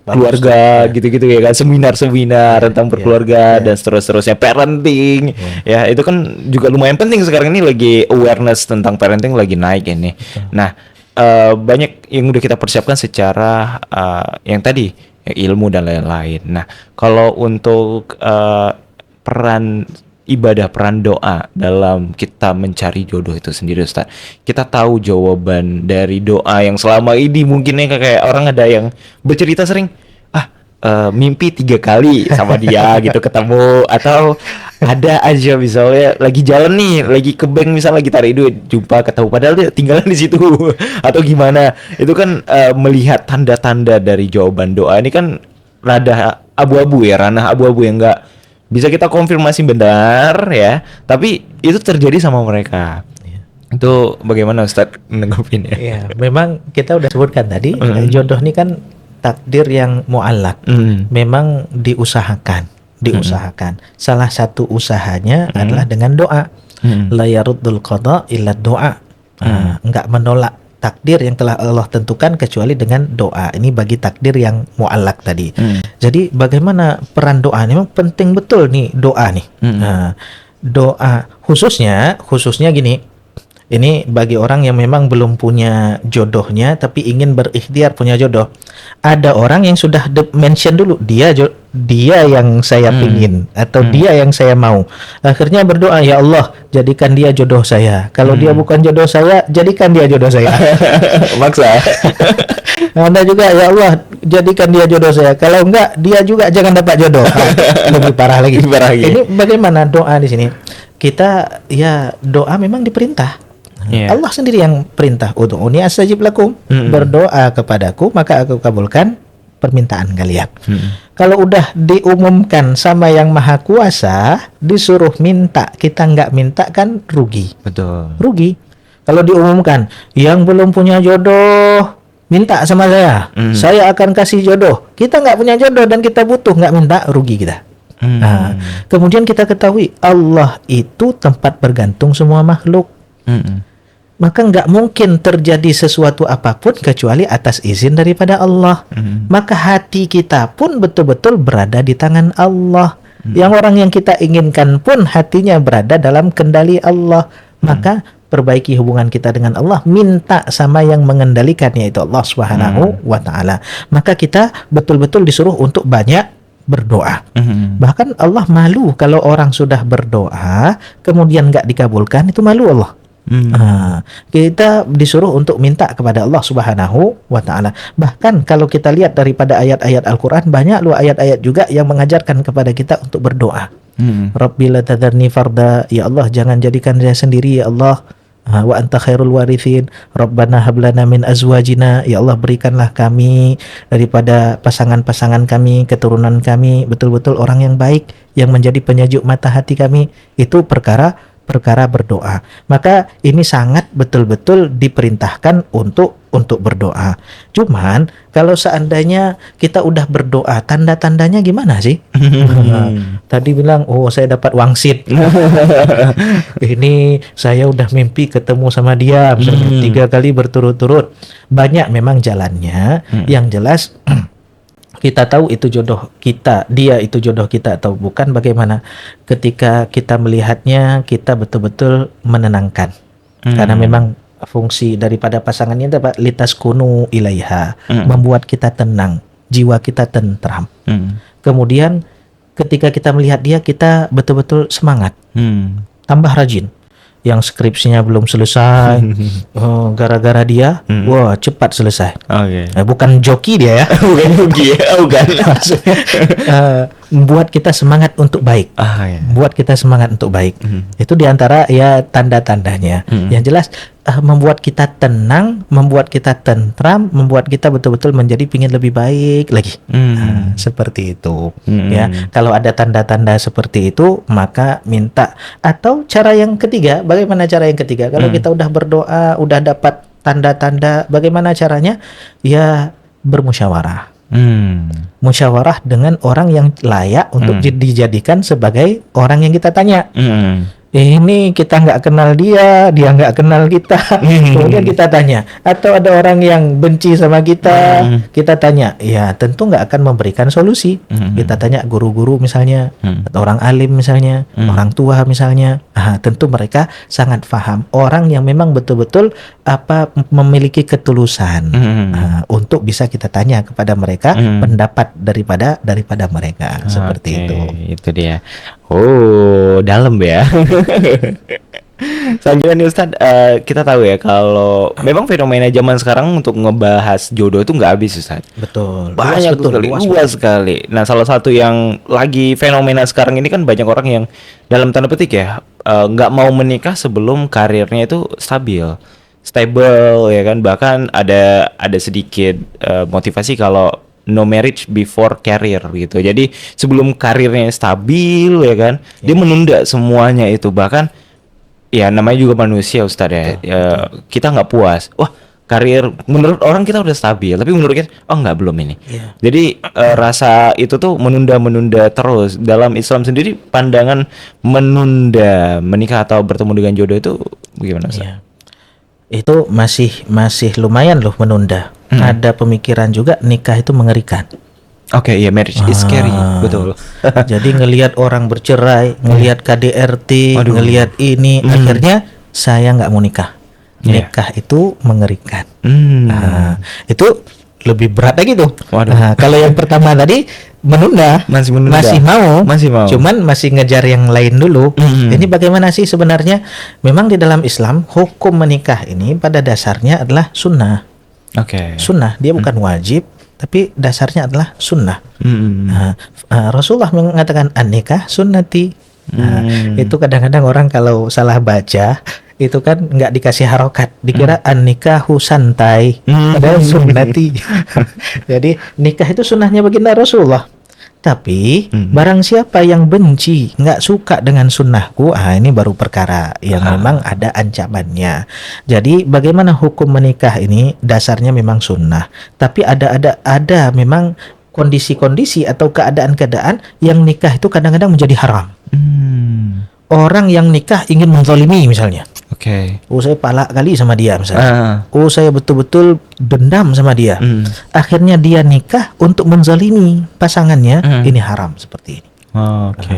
keluarga gitu-gitu ya kan, seminar-seminar tentang berkeluarga dan seterusnya, parenting. Ya itu kan juga lumayan penting sekarang ini, lagi awareness tentang parenting lagi naik ini. Nah banyak yang udah kita persiapkan secara yang tadi ilmu dan lain-lain. Nah, kalau untuk peran ibadah, peran doa dalam kita mencari jodoh itu sendiri, Ustaz, kita tahu jawaban dari doa yang selama ini mungkin kayak orang ada yang bercerita sering, mimpi 3 kali sama dia gitu ketemu, atau ada aja misalnya lagi jalan nih, lagi ke bank misalnya, lagi tarik duit, jumpa ketemu padahal dia tinggalnya di situ atau gimana. Itu kan melihat tanda-tanda dari jawaban doa ini kan rada abu-abu ya, ranah abu-abu yang enggak bisa kita konfirmasi benar ya, tapi itu terjadi sama mereka. Itu bagaimana Ustadz menanggapinnya? Ya, memang kita udah sebutkan tadi, jodoh ini kan takdir yang mu'allak, memang diusahakan. Salah satu usahanya adalah dengan doa. La yaruddul qada illa doa. Enggak menolak takdir yang telah Allah tentukan kecuali dengan doa. Ini bagi takdir yang mu'allak tadi. Jadi bagaimana peran doa ini? Memang penting betul nih doa nih. Doa khususnya gini. Ini bagi orang yang memang belum punya jodohnya tapi ingin berikhtiar punya jodoh. Ada orang yang sudah mention dulu dia yang saya pingin atau dia yang saya mau. Akhirnya berdoa, ya Allah jadikan dia jodoh saya. Kalau dia bukan jodoh saya, jadikan dia jodoh saya. Maksa. Anda juga, ya Allah jadikan dia jodoh saya. Kalau enggak, dia juga jangan dapat jodoh. Lebih parah lagi. Ini bagaimana doa di sini? Kita doa memang diperintah. Allah sendiri yang perintah, ud'uni astajib lakum, berdoa kepadaku maka aku kabulkan permintaan kalian. Kalau udah diumumkan sama yang maha kuasa, disuruh minta, kita nggak minta kan rugi. Betul. Rugi. Kalau diumumkan yang belum punya jodoh minta sama saya akan kasih jodoh. Kita nggak punya jodoh dan kita butuh, nggak minta, rugi kita. Nah, kemudian kita ketahui Allah itu tempat bergantung semua makhluk. Maka nggak mungkin terjadi sesuatu apapun kecuali atas izin daripada Allah. Maka hati kita pun betul-betul berada di tangan Allah. Yang orang yang kita inginkan pun hatinya berada dalam kendali Allah. Maka perbaiki hubungan kita dengan Allah, minta sama yang mengendalikan, yaitu Allah Subhanahu wa Ta'ala. Maka kita betul-betul disuruh untuk banyak berdoa. Bahkan Allah malu kalau orang sudah berdoa kemudian nggak dikabulkan, itu malu Allah. Kita disuruh untuk minta kepada Allah Subhanahu wa Ta'ala. Bahkan kalau kita lihat daripada ayat-ayat Al-Quran, banyak loh ayat-ayat juga yang mengajarkan kepada kita untuk berdoa. Rabbi la tadharni farda, ya Allah jangan jadikan saya sendiri ya Allah. Wa anta khairul warithin, Rabbana hablana min azwajina, ya Allah berikanlah kami daripada pasangan-pasangan kami, keturunan kami betul-betul orang yang baik, yang menjadi penyejuk mata hati kami. Itu perkara berdoa. Maka ini sangat betul-betul diperintahkan untuk berdoa. Cuman kalau seandainya kita udah berdoa, tanda-tandanya gimana sih? Tadi bilang, oh saya dapat wangsit. Ini saya udah mimpi ketemu sama dia 3 kali berturut-turut. Banyak memang jalannya. Yang jelas kita tahu itu jodoh kita, dia itu jodoh kita atau bukan, bagaimana ketika kita melihatnya, kita betul-betul menenangkan. Karena memang fungsi daripada pasangan ini dapat litas kunu ilaiha, membuat kita tenang, jiwa kita tentram. Kemudian ketika kita melihat dia, kita betul-betul semangat, tambah rajin. Yang skripsinya belum selesai, gara-gara dia, wah cepat selesai. Bukan joki dia ya, bukan joki ya, bukan. Membuat kita semangat untuk baik, membuat kita semangat untuk baik. Itu diantara ya tanda-tandanya. Yang jelas membuat kita tenang, membuat kita tentram, membuat kita betul-betul menjadi pingin lebih baik lagi. Seperti itu. Ya, kalau ada tanda-tanda seperti itu, maka minta. Atau cara yang ketiga, bagaimana cara yang ketiga? Kalau kita udah berdoa, udah dapat tanda-tanda, bagaimana caranya? Ya bermusyawarah. Musyawarah dengan orang yang layak untuk dijadikan sebagai orang yang kita tanya. Ini kita nggak kenal dia nggak kenal kita. Kemudian kita tanya. Atau ada orang yang benci sama kita, kita tanya. Ya tentu nggak akan memberikan solusi. Kita tanya guru-guru misalnya, atau orang alim misalnya, orang tua misalnya. Tentu mereka sangat paham. Orang yang memang betul-betul memiliki ketulusan untuk bisa kita tanya kepada mereka pendapat daripada mereka. Seperti itu. Itu dia. Oh, dalam ya. Selanjutnya nih Ustadz, kita tahu ya kalau memang fenomena zaman sekarang untuk ngebahas jodoh itu nggak habis Ustadz. Betul. Banyak luas sekali. Nah, salah satu yang lagi fenomena sekarang ini kan banyak orang yang dalam tanda petik ya nggak mau menikah sebelum karirnya itu stable ya kan. Bahkan ada sedikit motivasi kalau no marriage before career gitu. Jadi sebelum karirnya stabil ya kan, dia menunda semuanya itu. Bahkan ya namanya juga manusia Ustadz ya, kita nggak puas. Wah karir menurut orang kita udah stabil, tapi menurut kita belum ini. Jadi rasa itu tuh menunda terus. Dalam Islam sendiri pandangan menunda menikah atau bertemu dengan jodoh itu bagaimana Ustadz? Itu masih lumayan loh menunda. Ada pemikiran juga nikah itu mengerikan. Marriage is scary, betul. Jadi ngelihat orang bercerai, ngelihat KDRT, ngelihat ini, akhirnya saya nggak mau nikah. Nikah itu mengerikan. Itu lebih berat lagi tuh. Kalau yang pertama tadi menunda, masih mau, cuman masih ngejar yang lain dulu. Ini bagaimana sih sebenarnya? Memang di dalam Islam hukum menikah ini pada dasarnya adalah sunnah. Sunnah, dia bukan wajib, tapi dasarnya adalah sunnah. Rasulullah mengatakan an-nikah sunnati. Itu kadang-kadang orang kalau salah baca itu kan nggak dikasih harokat, dikira an-nikahu santai, padahal sunnati. Jadi nikah itu sunnahnya baginda Rasulullah. Tapi barang siapa yang benci, nggak suka dengan sunnahku, ini baru perkara yang memang ada ancamannya. Jadi bagaimana hukum menikah ini? Dasarnya memang sunnah, tapi ada memang kondisi-kondisi atau keadaan-keadaan yang nikah itu kadang-kadang menjadi haram. Orang yang nikah ingin menzalimi misalnya. Oke. Saya palak kali sama dia misalnya. Saya betul-betul dendam sama dia. Akhirnya dia nikah untuk menzalimi pasangannya. Ini haram seperti ini. Oke.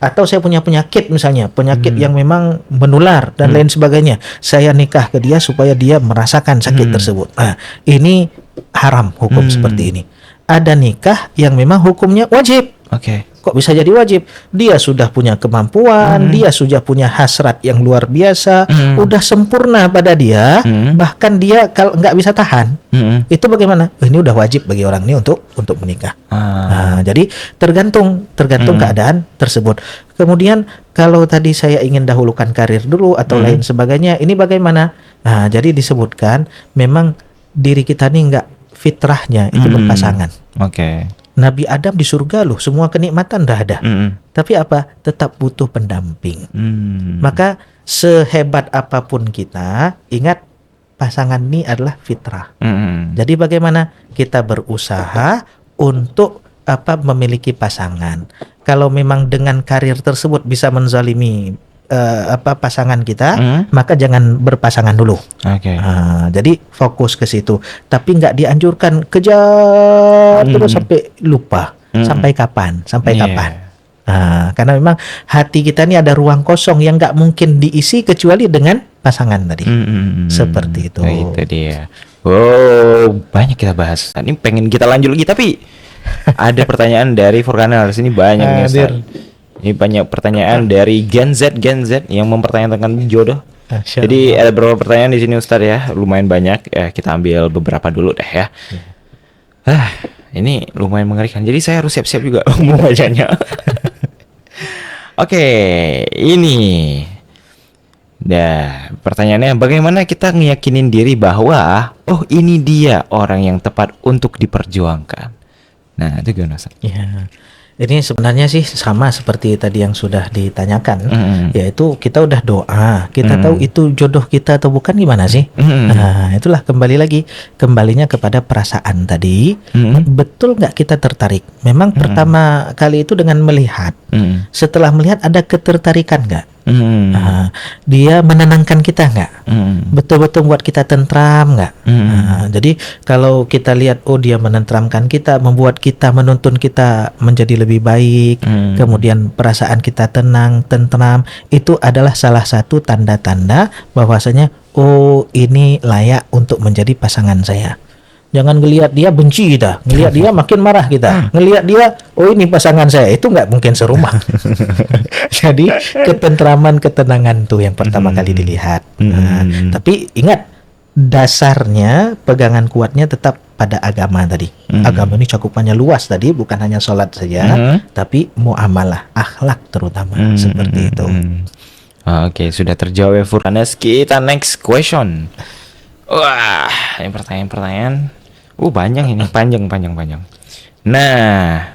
Atau saya punya penyakit misalnya, penyakit yang memang menular dan lain sebagainya. Saya nikah ke dia supaya dia merasakan sakit tersebut. Ini haram hukum seperti ini. Ada nikah yang memang hukumnya wajib. Oke. Kok bisa jadi wajib? Dia sudah punya kemampuan, dia sudah punya hasrat yang luar biasa, udah sempurna pada dia, bahkan dia kalau nggak bisa tahan, itu bagaimana? Ini udah wajib bagi orang ini untuk menikah. Jadi tergantung keadaan tersebut. Kemudian kalau tadi saya ingin dahulukan karir dulu atau lain sebagainya, ini bagaimana? Jadi disebutkan memang diri kita ini nggak fitrahnya itu berpasangan. Oke. Nabi Adam di surga loh, semua kenikmatan dah ada. Tapi apa? Tetap butuh pendamping. Maka sehebat apapun kita, ingat pasangan ini adalah fitrah. Jadi bagaimana kita berusaha untuk memiliki pasangan. Kalau memang dengan karir tersebut bisa menzalimi pasangan kita, maka jangan berpasangan dulu. Jadi fokus ke situ. Tapi nggak dianjurkan kejar terus sampai lupa. Sampai kapan? Karena memang hati kita ini ada ruang kosong yang nggak mungkin diisi kecuali dengan pasangan tadi. Seperti itu. Itu dia. Banyak kita bahas. Ini pengen kita lanjut lagi, tapi ada pertanyaan dari Forkaners ini banyak nih, Ustaz. Ini banyak pertanyaan dari Gen Z yang mempertanyakan jodoh. Jadi ada beberapa pertanyaan di sini Ustaz ya, lumayan banyak. Kita ambil beberapa dulu deh ya. Ini lumayan mengerikan. Jadi saya harus siap-siap juga membacanya. Oke, ini. Pertanyaannya, bagaimana kita ngeyakinin diri bahwa ini dia orang yang tepat untuk diperjuangkan? Nah, itu gimana Ustaz? Ini sebenarnya sih sama seperti tadi yang sudah ditanyakan, yaitu kita udah doa, kita tahu itu jodoh kita atau bukan, gimana sih? Itulah kembalinya kepada perasaan tadi. Betul nggak kita tertarik? Memang pertama kali itu dengan melihat, setelah melihat ada ketertarikan nggak? Dia menenangkan kita nggak? Betul-betul buat kita tentram nggak? Jadi kalau kita lihat dia menenteramkan kita, membuat kita, menuntun kita menjadi lebih baik, kemudian perasaan kita tenang, tentram, itu adalah salah satu tanda-tanda bahwasanya ini layak untuk menjadi pasangan saya. Jangan ngelihat dia benci kita, ngelihat dia makin marah kita, ngelihat dia ini pasangan saya, itu nggak mungkin serumah. Jadi ketentraman, ketenangan tuh yang pertama kali dilihat. Tapi ingat, dasarnya pegangan kuatnya tetap pada agama tadi. Agama ini cakupannya luas tadi, bukan hanya sholat saja, tapi muamalah, akhlak terutama, seperti itu. Oke, sudah terjawab Furkanes. Kita next question. Wah, ini pertanyaan-pertanyaan. Banyak ini, panjang. Nah,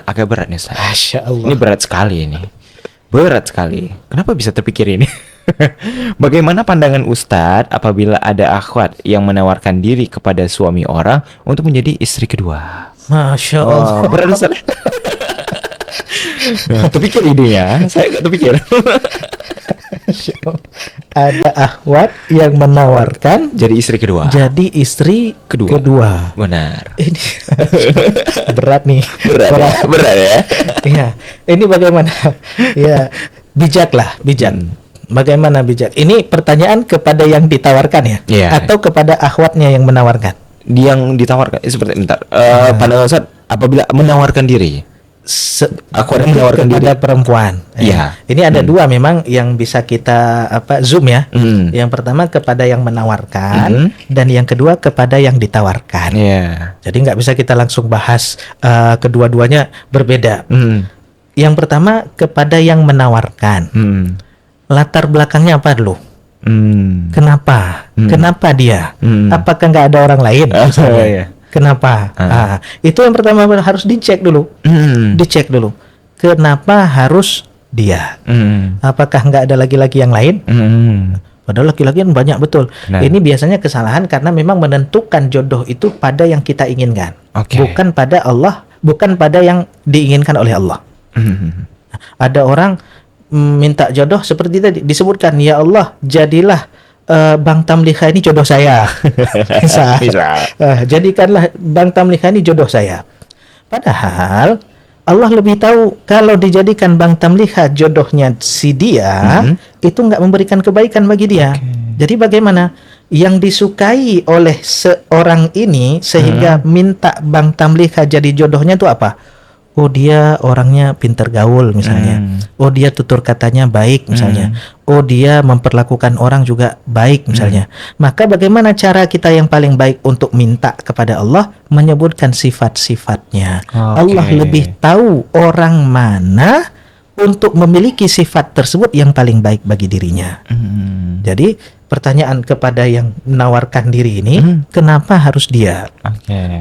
agak berat nih Ustaz. Masya Allah. Ini berat sekali. Kenapa bisa terpikir ini? Bagaimana pandangan Ustadz apabila ada akhwat yang menawarkan diri kepada suami orang untuk menjadi istri kedua? Masya Allah. Berat Ustaz. Terpikir idenya, saya gak terpikir. Ada akhwat yang menawarkan jadi istri kedua. Benar. Ini berat nih. Berat ya. Iya. Ini bagaimana? Ya, bijak. Bagaimana bijak? Ini pertanyaan kepada yang ditawarkan ya? Atau kepada akhwatnya yang menawarkan? Yang ditawarkan seperti pandangan Ustaz apabila menawarkan diri. Aku ada menawarkan diri kepada perempuan. Ini ada dua memang yang bisa kita zoom ya. Yang pertama kepada yang menawarkan, dan yang kedua kepada yang ditawarkan. Jadi nggak bisa kita langsung bahas kedua-duanya berbeda. Yang pertama kepada yang menawarkan. Latar belakangnya apa dulu? Kenapa dia? Apakah nggak ada orang lain? Kenapa? Itu yang pertama harus dicek dulu. Dicek dulu. Kenapa harus dia? Apakah nggak ada laki-laki yang lain? Padahal laki-laki kan banyak betul. Nah. Ini biasanya kesalahan karena memang menentukan jodoh itu pada yang kita inginkan, bukan pada Allah, bukan pada yang diinginkan oleh Allah. Ada orang minta jodoh seperti tadi disebutkan, ya Allah jadilah Bang Tamliha ini jodoh saya. Bisa. Jadikanlah Bang Tamliha ini jodoh saya. Padahal Allah lebih tahu kalau dijadikan Bang Tamliha jodohnya si dia, itu nggak memberikan kebaikan bagi dia. Jadi bagaimana? Yang disukai oleh seorang ini sehingga minta Bang Tamliha jadi jodohnya itu apa? Oh dia orangnya pintar gaul misalnya. Oh dia tutur katanya baik misalnya. Oh dia memperlakukan orang juga baik misalnya. Maka bagaimana cara kita yang paling baik untuk minta kepada Allah? Menyebutkan sifat-sifatnya. Allah lebih tahu orang mana untuk memiliki sifat tersebut yang paling baik bagi dirinya. Jadi pertanyaan kepada yang menawarkan diri ini, kenapa harus dia?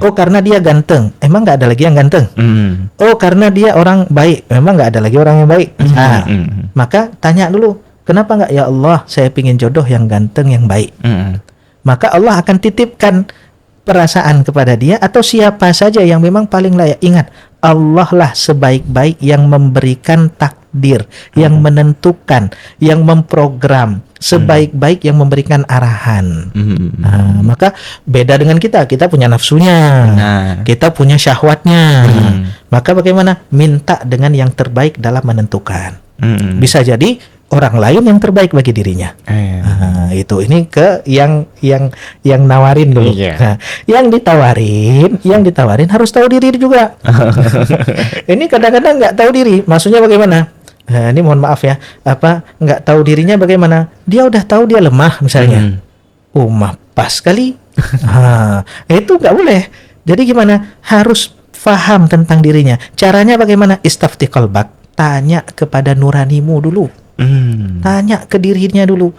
Oh karena dia ganteng, emang nggak ada lagi yang ganteng? Oh karena dia orang baik, memang nggak ada lagi orang yang baik? Maka tanya dulu, kenapa nggak ya Allah, saya pingin jodoh yang ganteng, yang baik. Maka Allah akan titipkan perasaan kepada dia atau siapa saja yang memang paling layak. Ingat, Allah lah sebaik-baik yang memberikan takdir, yang menentukan, yang memprogram, sebaik-baik yang memberikan arahan. Maka beda dengan kita punya nafsunya, kita punya syahwatnya. Maka bagaimana? Minta dengan yang terbaik dalam menentukan. Bisa jadi orang lain yang terbaik bagi dirinya. Itu ini ke yang nawarin dulu. Nah, yang ditawarin harus tahu diri juga. Ini kadang-kadang nggak tahu diri. Maksudnya bagaimana? Ini mohon maaf ya, nggak tahu dirinya bagaimana? Dia udah tahu dia lemah misalnya. Mah pas kali. Itu nggak boleh. Jadi gimana? Harus paham tentang dirinya. Caranya bagaimana? Istafti qalbak. Tanya kepada nuranimu dulu. Tanya ke dirinya dulu.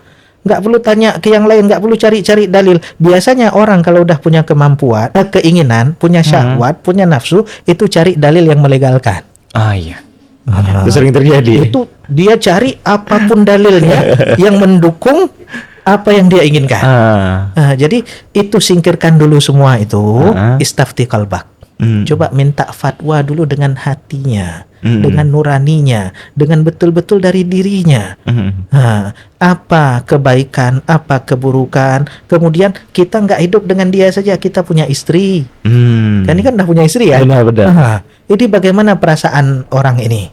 Nggak perlu tanya ke yang lain, nggak perlu cari-cari dalil. Biasanya orang kalau udah punya kemampuan, keinginan, punya syahwat, punya nafsu, itu cari dalil yang melegalkan. Itu sering terjadi. Itu dia cari apapun dalilnya yang mendukung apa yang dia inginkan. Jadi itu singkirkan dulu semua itu. Istafti qalbak. Coba minta fatwa dulu dengan hatinya, dengan nuraninya, dengan betul-betul dari dirinya. Apa kebaikan, apa keburukan. Kemudian kita nggak hidup dengan dia saja, kita punya istri. Kan ini kan udah punya istri ya. Benar. Ini bagaimana perasaan orang ini?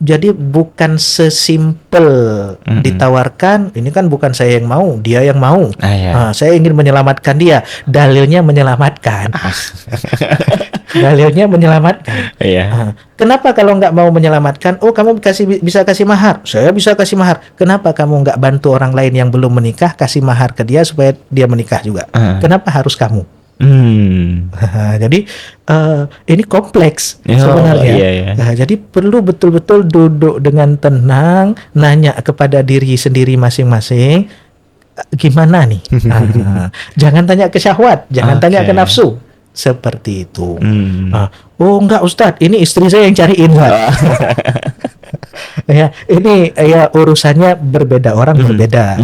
Jadi bukan sesimpel ditawarkan, ini kan bukan saya yang mau, dia yang mau. Saya ingin menyelamatkan dia, dalilnya menyelamatkan. Dalilnya menyelamatkan. Kenapa kalau nggak mau menyelamatkan? Oh kamu bisa kasih mahar, saya bisa kasih mahar. Kenapa kamu nggak bantu orang lain yang belum menikah kasih mahar ke dia supaya dia menikah juga? Kenapa harus kamu? Jadi ini kompleks sebenarnya. Jadi perlu betul-betul duduk dengan tenang, nanya kepada diri sendiri masing-masing, gimana nih? Jangan tanya ke syahwat, jangan tanya ke nafsu. Seperti itu. Oh enggak Ustadz, ini istri saya yang cariin. Ya, ini ya urusannya berbeda, orang berbeda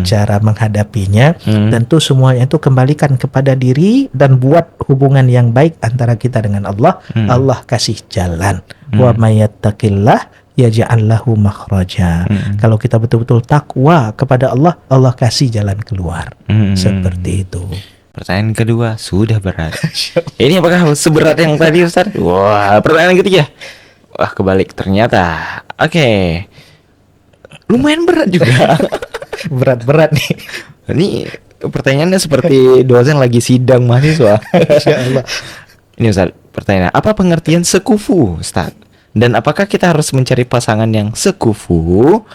cara menghadapinya. Tentu semuanya itu kembalikan kepada diri dan buat hubungan yang baik antara kita dengan Allah. Allah kasih jalan. Wa may yattaqillah yaj'al lahu makhraja. Kalau kita betul-betul takwa kepada Allah, Allah kasih jalan keluar. Seperti itu. Pertanyaan kedua sudah berat. Ini apakah seberat yang tadi Ustaz? Wah, pertanyaan ketiga. Wah, kebalik ternyata. Oke. Lumayan berat juga. Berat-berat nih. Ini pertanyaannya seperti dosen lagi sidang mahasiswa. Insyaallah. Ini Ustaz, pertanyaan, apa pengertian sekufu, Ustaz? Dan apakah kita harus mencari pasangan yang sekufu?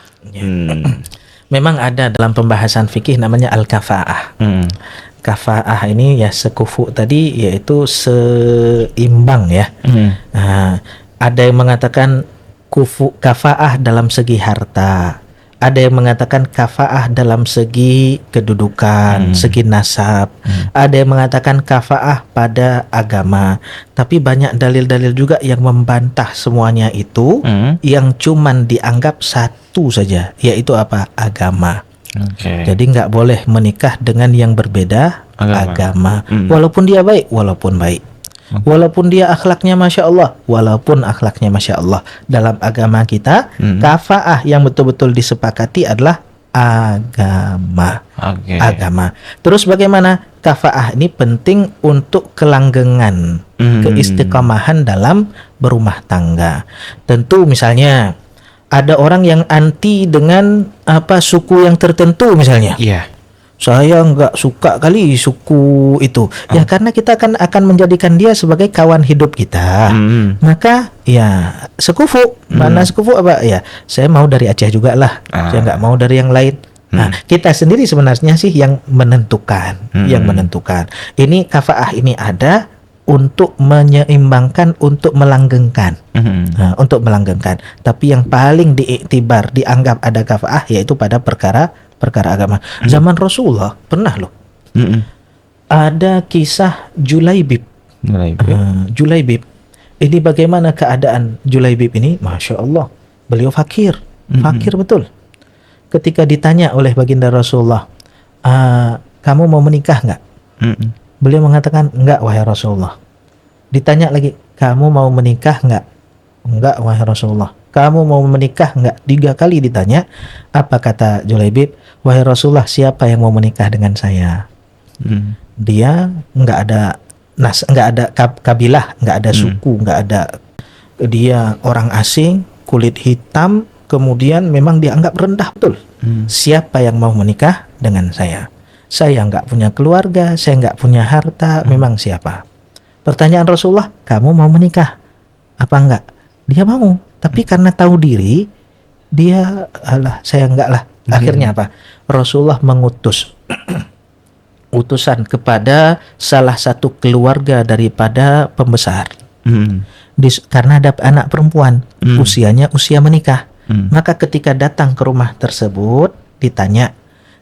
Memang ada dalam pembahasan fikih namanya al-kafa'ah. Kafa'ah ini ya sekufu tadi yaitu seimbang ya. Ada yang mengatakan kafa'ah dalam segi harta, Ada yang mengatakan kafaah dalam segi kedudukan, segi nasab. Ada yang mengatakan kafaah pada agama. Tapi banyak dalil-dalil juga yang membantah semuanya itu, yang cuman dianggap satu saja, yaitu apa? Agama. Jadi nggak boleh menikah dengan yang berbeda agama. Walaupun dia baik, walaupun baik. Walaupun dia akhlaknya Masya Allah, walaupun akhlaknya Masya Allah. Dalam agama kita, kafaah yang betul-betul disepakati adalah agama. Agama. Terus bagaimana? Kafaah ini penting untuk kelanggengan, keistiqomahan dalam berumah tangga. Tentu misalnya ada orang yang anti dengan suku yang tertentu misalnya. Saya nggak suka kali suku itu. Ya karena kita akan menjadikan dia sebagai kawan hidup kita. Maka ya sekufu. Mana sekufu apa? Ya saya mau dari Aceh juga lah. Saya nggak mau dari yang lain. Nah kita sendiri sebenarnya sih yang menentukan. Yang menentukan. Ini kafaah ini ada untuk menyeimbangkan, untuk melanggengkan. Untuk melanggengkan. Tapi yang paling diiktibar, dianggap ada kafaah yaitu pada perkara agama. Zaman Rasulullah pernah loh. Ada kisah Julaibib. Julaibib. Ini bagaimana keadaan Julaibib ini? Masya Allah, beliau fakir. Fakir betul. Ketika ditanya oleh baginda Rasulullah, kamu mau menikah nggak? Beliau mengatakan, enggak wahai Rasulullah. Ditanya lagi, kamu mau menikah nggak? Enggak wahai Rasulullah. Kamu mau menikah nggak? 3 kali ditanya. Apa kata Julaibib? Wahai Rasulullah, siapa yang mau menikah dengan saya? Dia nggak ada nggak ada kabilah, nggak ada suku, nggak ada. Dia orang asing, kulit hitam, kemudian memang dianggap rendah betul. Siapa yang mau menikah dengan saya? Saya nggak punya keluarga, saya nggak punya harta. Memang siapa? Pertanyaan Rasulullah, kamu mau menikah? Apa enggak? Dia mau. Tapi karena tahu diri, dia saya enggak lah. Akhirnya apa? Rasulullah mengutus utusan kepada salah satu keluarga daripada pembesar. Karena ada anak perempuan, usianya usia menikah. Maka ketika datang ke rumah tersebut, ditanya,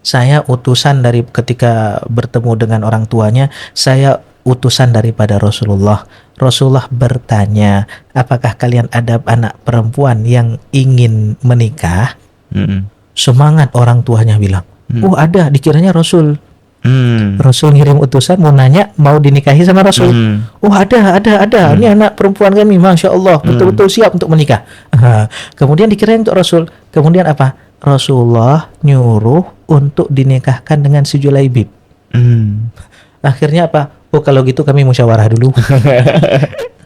saya utusan dari ketika bertemu dengan orang tuanya, saya utusan daripada Rasulullah. Rasulullah bertanya, apakah kalian ada anak perempuan yang ingin menikah? Semangat orang tuanya bilang, oh ada, dikiranya Rasul. Rasul ngirim utusan mau nanya mau dinikahi sama Rasul. Oh ada. Ini anak perempuan kami, Masya Allah, betul-betul siap untuk menikah. Kemudian dikirain untuk Rasul. Kemudian apa? Rasulullah nyuruh untuk dinikahkan dengan si Julaibib. Akhirnya apa? Oh kalau gitu kami musyawarah dulu.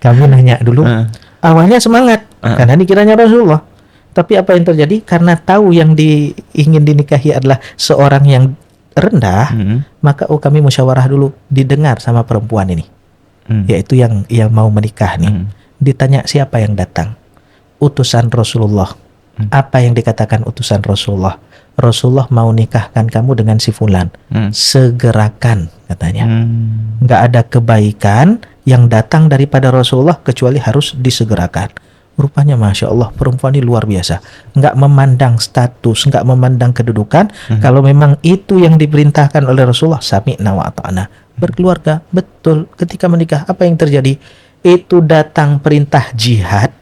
Kami nanya dulu. Awalnya semangat karena dikiranya Rasulullah. Tapi apa yang terjadi? Karena tahu yang ingin dinikahi adalah seorang yang rendah, maka kami musyawarah dulu, didengar sama perempuan ini, yaitu yang mau menikah nih. Ditanya siapa yang datang? Utusan Rasulullah. Apa yang dikatakan utusan Rasulullah? Rasulullah mau nikahkan kamu dengan si fulan. Segerakan katanya. Nggak ada kebaikan yang datang daripada Rasulullah kecuali harus disegerakan. Rupanya Masya Allah, perempuan ini luar biasa. Nggak memandang status, nggak memandang kedudukan. Kalau memang itu yang diperintahkan oleh Rasulullah, sami'na wa ata'na. Berkeluarga, betul. Ketika menikah, apa yang terjadi? Itu datang perintah jihad.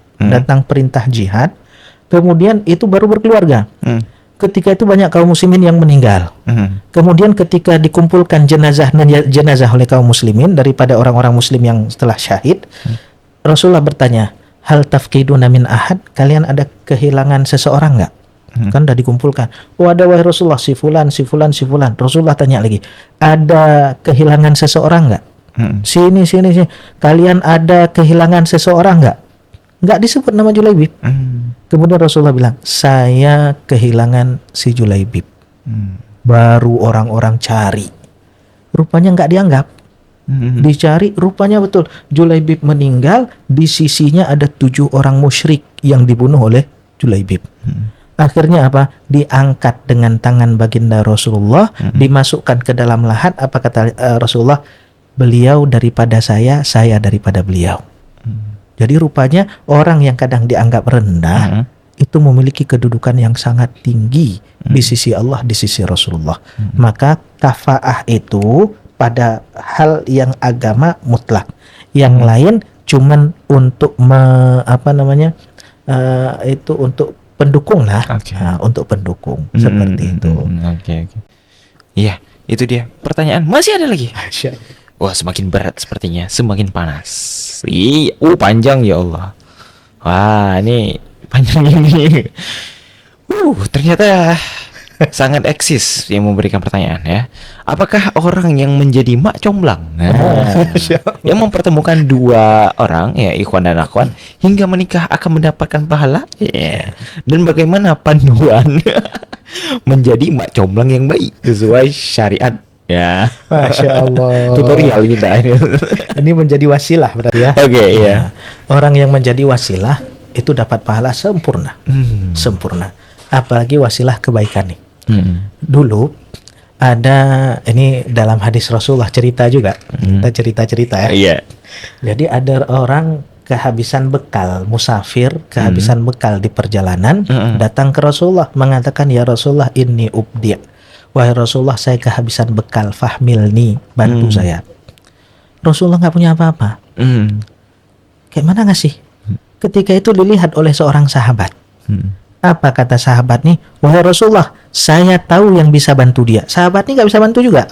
Kemudian itu baru berkeluarga. Ketika itu banyak kaum muslimin yang meninggal. Kemudian ketika dikumpulkan jenazah oleh kaum muslimin daripada orang-orang muslim yang setelah syahid, Rasulullah bertanya, hal tafqiduna min ahad, kalian ada kehilangan seseorang nggak? Kan udah dikumpulkan. Oh ada wahai Rasulullah, si fulan. Rasulullah tanya lagi, ada kehilangan seseorang nggak? Sini. Kalian ada kehilangan seseorang nggak? Nggak disebut nama Julaibib. Kemudian Rasulullah bilang, saya kehilangan si Julaibib. Baru orang-orang cari. Rupanya nggak dianggap. Dicari, rupanya betul Julaibib meninggal, di sisinya ada 7 orang musyrik yang dibunuh oleh Julaibib. Akhirnya apa? Diangkat dengan tangan baginda Rasulullah, dimasukkan ke dalam lahat. Apa kata Rasulullah? Beliau daripada saya daripada beliau. Jadi rupanya orang yang kadang dianggap rendah, itu memiliki kedudukan yang sangat tinggi di sisi Allah, di sisi Rasulullah. Maka kafaah itu pada hal yang agama mutlak. Yang lain cuman untuk itu untuk pendukung lah. Oke. Nah, untuk pendukung seperti itu. Oke. Iya, itu dia. Pertanyaan masih ada lagi. Wah, semakin berat sepertinya, semakin panas. Panjang ya Allah. Wah, ini panjang ini. Ternyata sangat eksis yang memberikan pertanyaan ya. Apakah orang yang menjadi mak comblang, yang mempertemukan dua orang ya, ikhwan dan akhwan, hingga menikah akan mendapatkan pahala? Dan bagaimana panduan menjadi mak comblang yang baik sesuai syariat? Ya, Masya Allah. tutorial kita Ini menjadi wasilah berarti ya. Oke, iya. Orang yang menjadi wasilah itu dapat pahala sempurna. Sempurna. Apalagi wasilah kebaikan nih. Dulu ada, ini dalam hadis Rasulullah cerita juga. Kita cerita-cerita ya. Iya. Jadi ada orang kehabisan bekal, musafir kehabisan bekal di perjalanan, datang ke Rasulullah mengatakan, ya Rasulullah inni ubdi'. Wahai Rasulullah, saya kehabisan bekal, fahmilni, bantu saya. Rasulullah nggak punya apa-apa. Kayak mana ngasih? Ketika itu dilihat oleh seorang sahabat. Apa kata sahabat nih? Wahai Rasulullah, saya tahu yang bisa bantu dia. Sahabat ini nggak bisa bantu juga,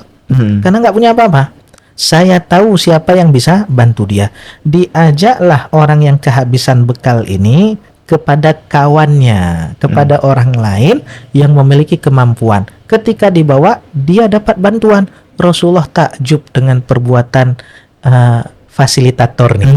karena nggak punya apa-apa. Saya tahu siapa yang bisa bantu dia. Diajaklah orang yang kehabisan bekal ini kepada kawannya, kepada orang lain yang memiliki kemampuan. Ketika dibawa, dia dapat bantuan. Rasulullah takjub dengan perbuatan fasilitator nih,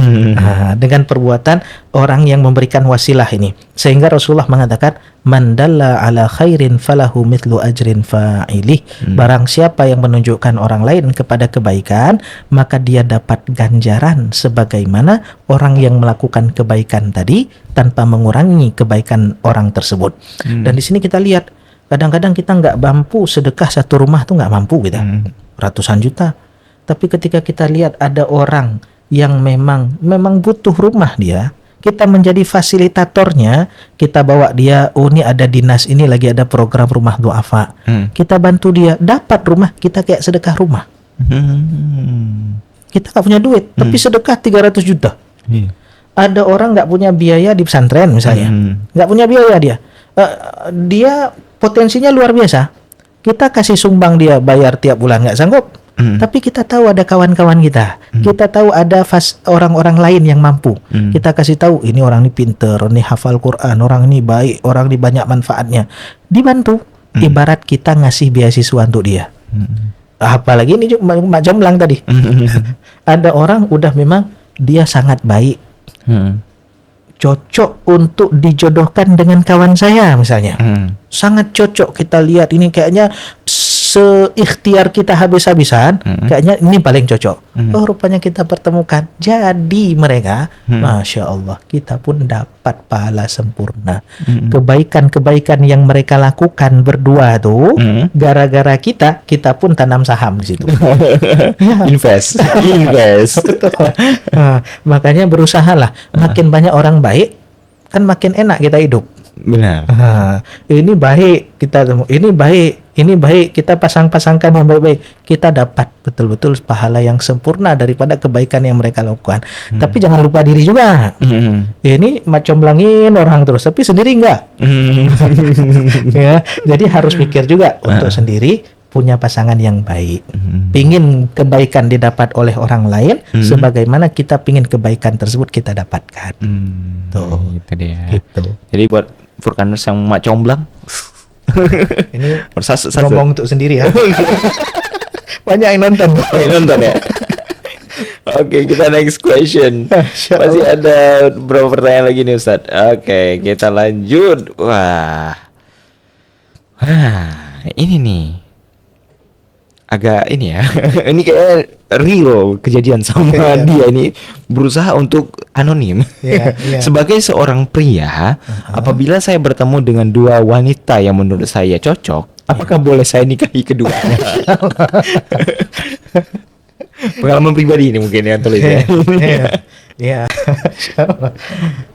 dengan perbuatan orang yang memberikan wasilah ini, sehingga Rasulullah mengatakan, man dalla ala khairin falahu mithlu ajrin fa'ilih. Barang siapa yang menunjukkan orang lain kepada kebaikan, maka dia dapat ganjaran sebagaimana orang yang melakukan kebaikan tadi tanpa mengurangi kebaikan orang tersebut. Dan di sini kita lihat, kadang-kadang kita nggak mampu sedekah satu rumah tuh, nggak mampu kita, ratusan juta. Tapi ketika kita lihat ada orang yang memang butuh rumah dia, kita menjadi fasilitatornya, kita bawa dia, oh ini ada dinas ini lagi ada program rumah duafa, kita bantu dia dapat rumah, kita kayak sedekah rumah. Kita nggak punya duit, tapi sedekah 300 juta. Ada orang nggak punya biaya di pesantren misalnya, nggak punya biaya dia potensinya luar biasa. Kita kasih sumbang dia bayar tiap bulan nggak sanggup. Tapi kita tahu ada kawan-kawan kita, kita tahu ada orang-orang lain yang mampu. Kita kasih tahu, ini orang ini pinter, ini hafal Quran, orang ini baik, orang ini banyak manfaatnya. Dibantu, ibarat kita ngasih beasiswa untuk dia. Apalagi ini mak jomblang tadi. Ada orang udah memang dia sangat baik, cocok untuk dijodohkan dengan kawan saya misalnya. Sangat cocok, kita lihat ini kayaknya seikhtiar kita habis-habisan, kayaknya ini paling cocok. Oh, rupanya kita pertemukan. Jadi mereka, Masya Allah, kita pun dapat pahala sempurna. Kebaikan-kebaikan yang mereka lakukan berdua tuh, gara-gara kita pun tanam saham di situ. Invest. Betul. Nah, makanya berusahalah. Makin banyak orang baik, kan makin enak kita hidup. Benar. Ini baik, ini baik, kita pasang-pasangkan yang baik-baik, kita dapat betul-betul pahala yang sempurna daripada kebaikan yang mereka lakukan. Tapi jangan lupa diri juga. Ini macam langin orang terus, tapi sendiri enggak. Ya, jadi harus pikir juga untuk sendiri, punya pasangan yang baik. Pingin kebaikan didapat oleh orang lain, sebagaimana kita pingin kebaikan tersebut kita dapatkan. Tuh, itu dia. Gitu. Jadi buat Furkaners yang mak comblang, ini satu. ngomong untuk sendiri ya. Banyak yang nonton. Nonton ya. Oke, kita next question. Masih ada beberapa pertanyaan lagi nih Ustadz. Oke, kita lanjut. Wah, ini nih agak ini ya. Ini kayak real kejadian sama dia ini, berusaha untuk anonim. Sebagai seorang pria, apabila saya bertemu dengan dua wanita yang menurut saya cocok, apakah boleh saya nikahi keduanya? Pengalaman pribadi ini mungkin yang tulis ya. Iya.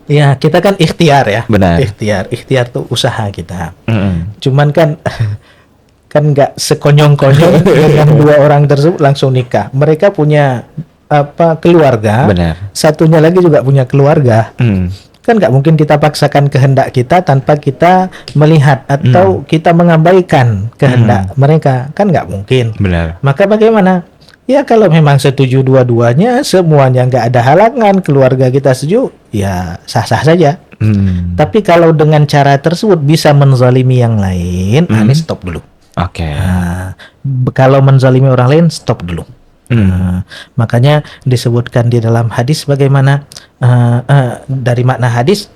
Ya, kita kan ikhtiar ya. Benar. Ikhtiar tuh usaha kita. Mm-mm. Cuman kan nggak sekonyong-konyong dengan dua orang tersebut langsung nikah. Mereka punya keluarga. Benar. Satunya lagi juga punya keluarga. Kan nggak mungkin kita paksakan kehendak kita tanpa kita melihat atau kita mengabaikan kehendak mereka, kan nggak mungkin. Benar. Maka bagaimana? Ya kalau memang setuju dua-duanya, semuanya nggak ada halangan, keluarga kita setuju, ya sah-sah saja. Tapi kalau dengan cara tersebut bisa menzalimi yang lain, ini stop dulu. Oke. Nah, kalau menzalimi orang lain, stop dulu. Makanya disebutkan di dalam hadis bagaimana dari makna hadis,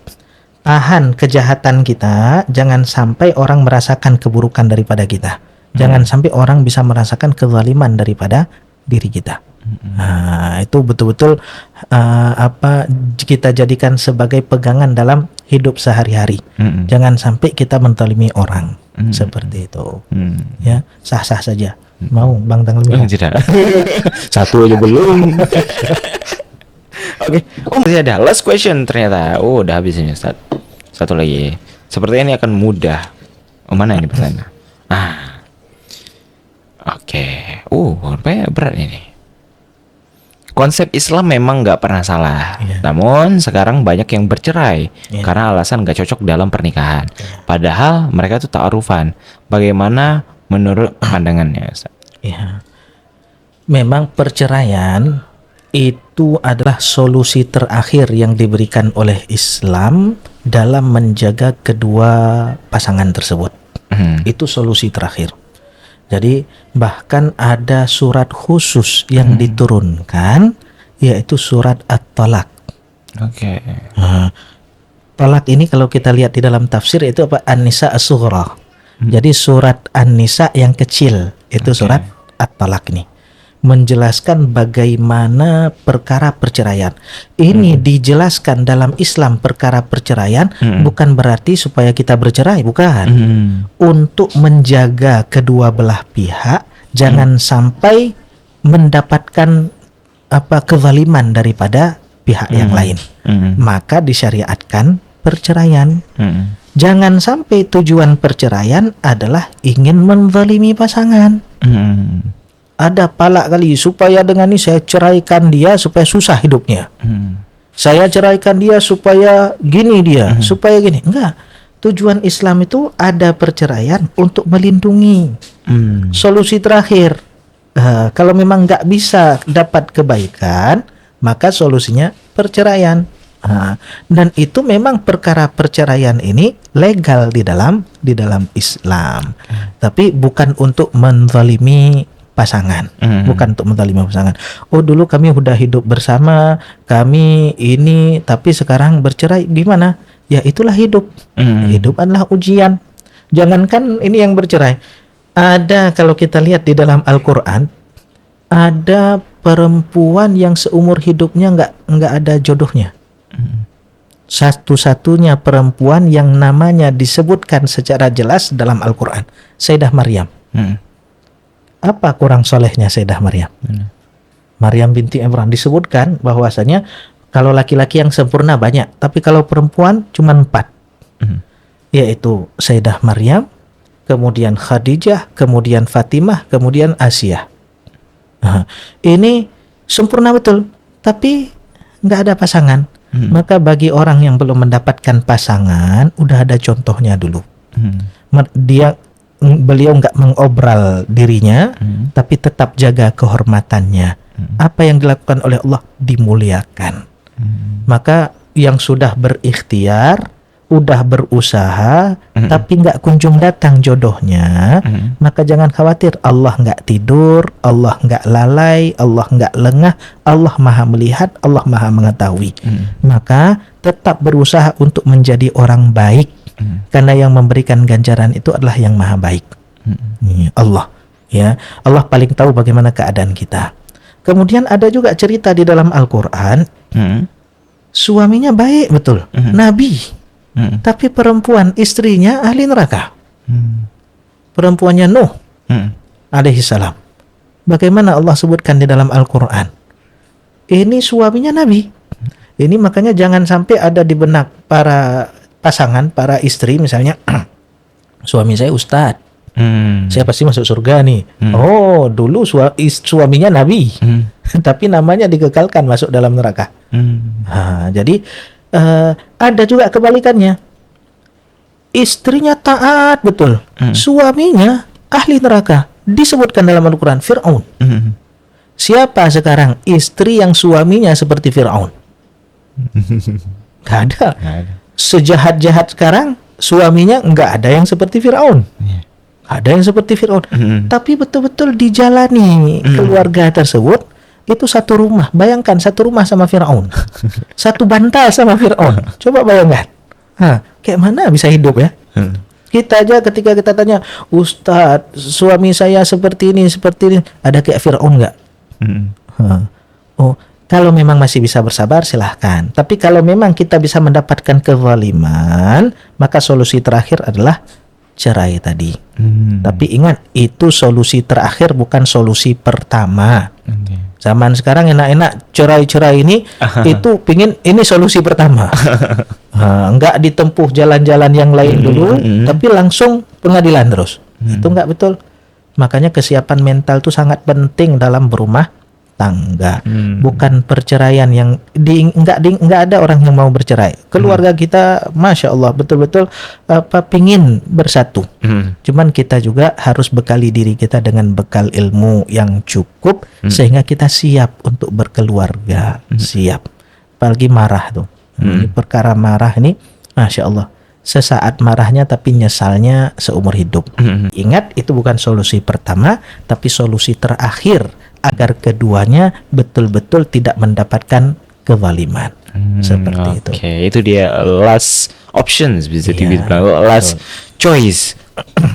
tahan kejahatan kita, jangan sampai orang merasakan keburukan daripada kita, jangan sampai orang bisa merasakan kezaliman daripada diri kita. Itu betul-betul kita jadikan sebagai pegangan dalam hidup sehari-hari. Jangan sampai kita menzalimi orang seperti itu. Ya, sah-sah saja. Mau Bang Tang lebih? Tidak. Satu aja belum. Oke. Oh, masih ada last question ternyata. Oh, udah habis ini Ustaz. Satu lagi. Sepertinya ini akan mudah. Oh, mana ini pertanyaan? Oke. Rupanya berat ini. Konsep Islam memang nggak pernah salah. Namun sekarang banyak yang bercerai karena alasan nggak cocok dalam pernikahan. Padahal mereka tuh ta'arufan. Bagaimana menurut pandangannya, Ustaz? Ya. Memang perceraian itu adalah solusi terakhir yang diberikan oleh Islam dalam menjaga kedua pasangan tersebut. Itu solusi terakhir. Jadi bahkan ada surat khusus yang diturunkan, yaitu surat At-Talaq. Oke. Talak ini kalau kita lihat di dalam tafsir itu apa? An-Nisa As-Sughra. Jadi surat An-Nisa yang kecil itu surat At-Talaq ini menjelaskan bagaimana perkara perceraian. Ini dijelaskan dalam Islam perkara perceraian bukan berarti supaya kita bercerai, bukan. Untuk menjaga kedua belah pihak jangan sampai mendapatkan kezaliman daripada pihak yang lain. Maka disyariatkan perceraian. Jangan sampai tujuan perceraian adalah ingin menzalimi pasangan. Ada palak kali supaya dengan ini saya ceraikan dia supaya susah hidupnya. Saya ceraikan dia supaya gini dia, supaya gini. Enggak. Tujuan Islam itu ada perceraian untuk melindungi. Solusi terakhir. Kalau memang nggak bisa dapat kebaikan, maka solusinya perceraian. Dan itu memang perkara perceraian ini legal di dalam Islam. Tapi bukan untuk menzalimi pasangan, bukan untuk menzalimi pasangan. Oh dulu kami udah hidup bersama, kami ini, tapi sekarang bercerai, gimana? Ya itulah hidup. Hidup adalah ujian. Jangankan ini yang bercerai. Ada kalau kita lihat di dalam Al-Quran, ada perempuan yang seumur hidupnya nggak ada jodohnya. Satu-satunya perempuan yang namanya disebutkan secara jelas dalam Al-Quran, Sayyidah Maryam. Apa kurang solehnya Sayyidah Maryam? Maryam binti Imran disebutkan bahwasanya kalau laki-laki yang sempurna banyak, tapi kalau perempuan cuma 4. Yaitu Sayyidah Maryam, kemudian Khadijah, kemudian Fatimah, kemudian Asiyah. Ini sempurna betul, tapi nggak ada pasangan. Maka bagi orang yang belum mendapatkan pasangan, udah ada contohnya dulu. Beliau nggak mengobral dirinya, tapi tetap jaga kehormatannya. Apa yang dilakukan oleh Allah dimuliakan. Maka yang sudah berikhtiar, udah berusaha, tapi nggak kunjung datang jodohnya, maka jangan khawatir. Allah nggak tidur, Allah nggak lalai, Allah nggak lengah, Allah maha melihat, Allah maha mengetahui. Maka tetap berusaha untuk menjadi orang baik. Karena yang memberikan ganjaran itu adalah yang maha baik. Allah, ya, Allah paling tahu bagaimana keadaan kita. Kemudian ada juga cerita di dalam Al-Quran, suaminya baik betul, Nabi, tapi perempuan istrinya ahli neraka. Perempuannya Nuh alaihi salam. Bagaimana Allah sebutkan di dalam Al-Quran? Ini suaminya Nabi. Ini makanya jangan sampai ada di benak para pasangan, para istri misalnya, suami saya ustadz, saya pasti masuk surga nih. Oh, dulu suaminya Nabi, tapi namanya dikekalkan masuk dalam neraka. Jadi ada juga kebalikannya. Istrinya taat betul, suaminya ahli neraka. Disebutkan dalam Al-Quran, Fir'aun. Siapa sekarang istri yang suaminya seperti Fir'aun? Gak ada. Sejahat-jahat sekarang suaminya nggak ada yang seperti Fir'aun. Ada yang seperti Fir'aun. Tapi betul-betul dijalani keluarga tersebut. Itu satu rumah. Bayangkan satu rumah sama Fir'aun. Satu bantal sama Fir'aun. Coba bayangkan. Kayak mana bisa hidup ya? Kita aja ketika kita tanya, Ustadz, suami saya seperti ini, ada kayak Fir'aun nggak? Oh, kalau memang masih bisa bersabar silahkan. Tapi kalau memang kita bisa mendapatkan kezaliman, maka solusi terakhir adalah cerai tadi. Tapi ingat, itu solusi terakhir, bukan solusi pertama. Zaman sekarang enak-enak cerai-cerai ini itu pingin ini solusi pertama. Enggak ditempuh jalan-jalan yang lain dulu, tapi langsung pengadilan terus. Itu enggak betul. Makanya kesiapan mental itu sangat penting dalam berumah tangga. Bukan perceraian yang enggak ada orang yang mau bercerai. Keluarga kita Masya Allah betul-betul pingin bersatu. Cuman kita juga harus bekali diri kita dengan bekal ilmu yang cukup sehingga kita siap untuk berkeluarga. Siap. Apalagi marah tuh. Ini perkara marah ini Masya Allah, sesaat marahnya tapi nyesalnya seumur hidup. Ingat, itu bukan solusi pertama, tapi solusi terakhir agar keduanya betul-betul tidak mendapatkan kezaliman. Seperti itu. Oke, itu dia last options bisa dibilang, last choice.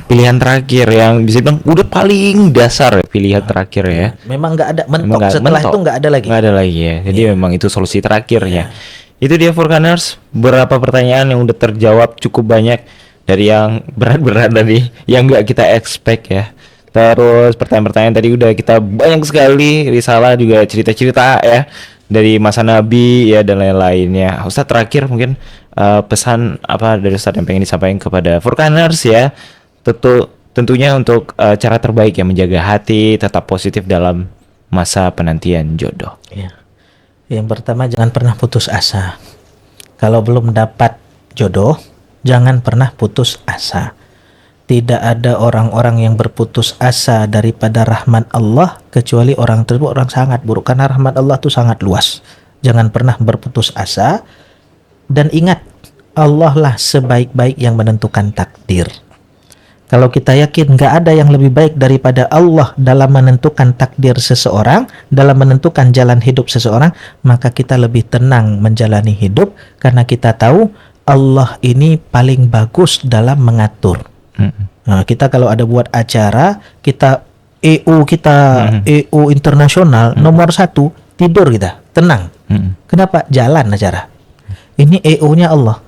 Pilihan terakhir yang bisa dibilang udah paling dasar pilihan terakhir ya. Memang nggak ada mentok, setelah itu nggak ada lagi. Nggak ada lagi ya. Jadi memang itu solusi terakhirnya. Itu dia Furkaners, beberapa pertanyaan yang udah terjawab cukup banyak dari yang berat-berat tadi, yang nggak kita expect ya. Terus pertanyaan-pertanyaan tadi udah kita banyak sekali, Risalah juga cerita-cerita ya dari masa Nabi ya dan lain-lainnya. Ustadz terakhir mungkin pesan apa dari Ustadz yang pengen disampaikan kepada Furkaners ya. Tentunya untuk cara terbaik yang menjaga hati tetap positif dalam masa penantian jodoh. Ya. Yang pertama, jangan pernah putus asa. Kalau belum dapat jodoh, jangan pernah putus asa. Tidak ada orang-orang yang berputus asa daripada rahmat Allah kecuali orang tersebut orang sangat buruk, karena rahmat Allah itu sangat luas. Jangan pernah berputus asa dan ingat, Allah lah sebaik-baik yang menentukan takdir. Kalau kita yakin nggak ada yang lebih baik daripada Allah dalam menentukan takdir seseorang, dalam menentukan jalan hidup seseorang, maka kita lebih tenang menjalani hidup karena kita tahu Allah ini paling bagus dalam mengatur. Nah, kita kalau ada buat acara, kita EU internasional nomor 1, tidur kita, tenang. Kenapa? Jalan acara. Ini EU-nya Allah.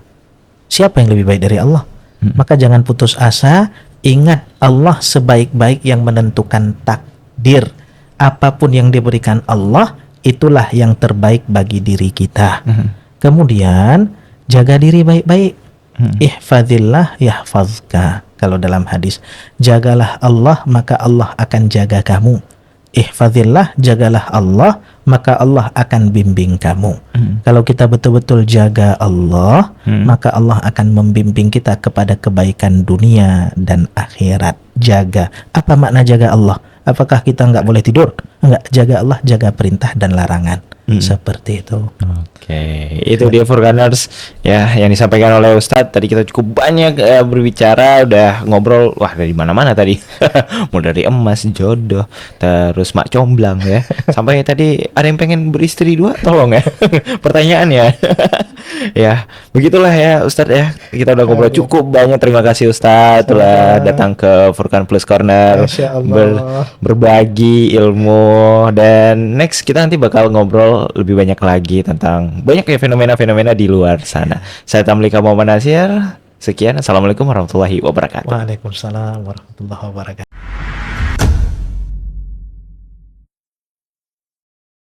Siapa yang lebih baik dari Allah? Maka jangan putus asa. Ingat, Allah sebaik-baik yang menentukan takdir. Apapun yang diberikan Allah, itulah yang terbaik bagi diri kita. Kemudian jaga diri baik-baik. Ihfazillah yahfazka. Kalau dalam hadis, jagalah Allah maka Allah akan jaga kamu. Ihfazillah, jagalah Allah maka Allah akan bimbing kamu. Kalau kita betul-betul jaga Allah, maka Allah akan membimbing kita kepada kebaikan dunia dan akhirat. Jaga. Apa makna jaga Allah? Apakah kita nggak boleh tidur? Enggak, jaga Allah, jaga perintah dan larangan. Seperti itu. Oke, itu dia Furkaners ya yang disampaikan oleh Ustadz. Tadi kita cukup banyak berbicara, udah ngobrol, wah dari mana-mana tadi. Mulai dari emas, jodoh, terus mak comblang ya. Sampai tadi ada yang pengen beristri 2, tolong ya. Pertanyaannya. Ya, begitulah ya Ustadz ya. Kita udah ngobrol cukup banyak. Terima kasih Ustadz telah datang ke Furkan Plus Corner, berbagi ilmu, dan next kita nanti bakal ngobrol lebih banyak lagi tentang banyak ya fenomena-fenomena di luar sana. Saya Tamlika Muhammad Nasir. Sekian, assalamualaikum warahmatullahi wabarakatuh. Waalaikumsalam warahmatullahi wabarakatuh.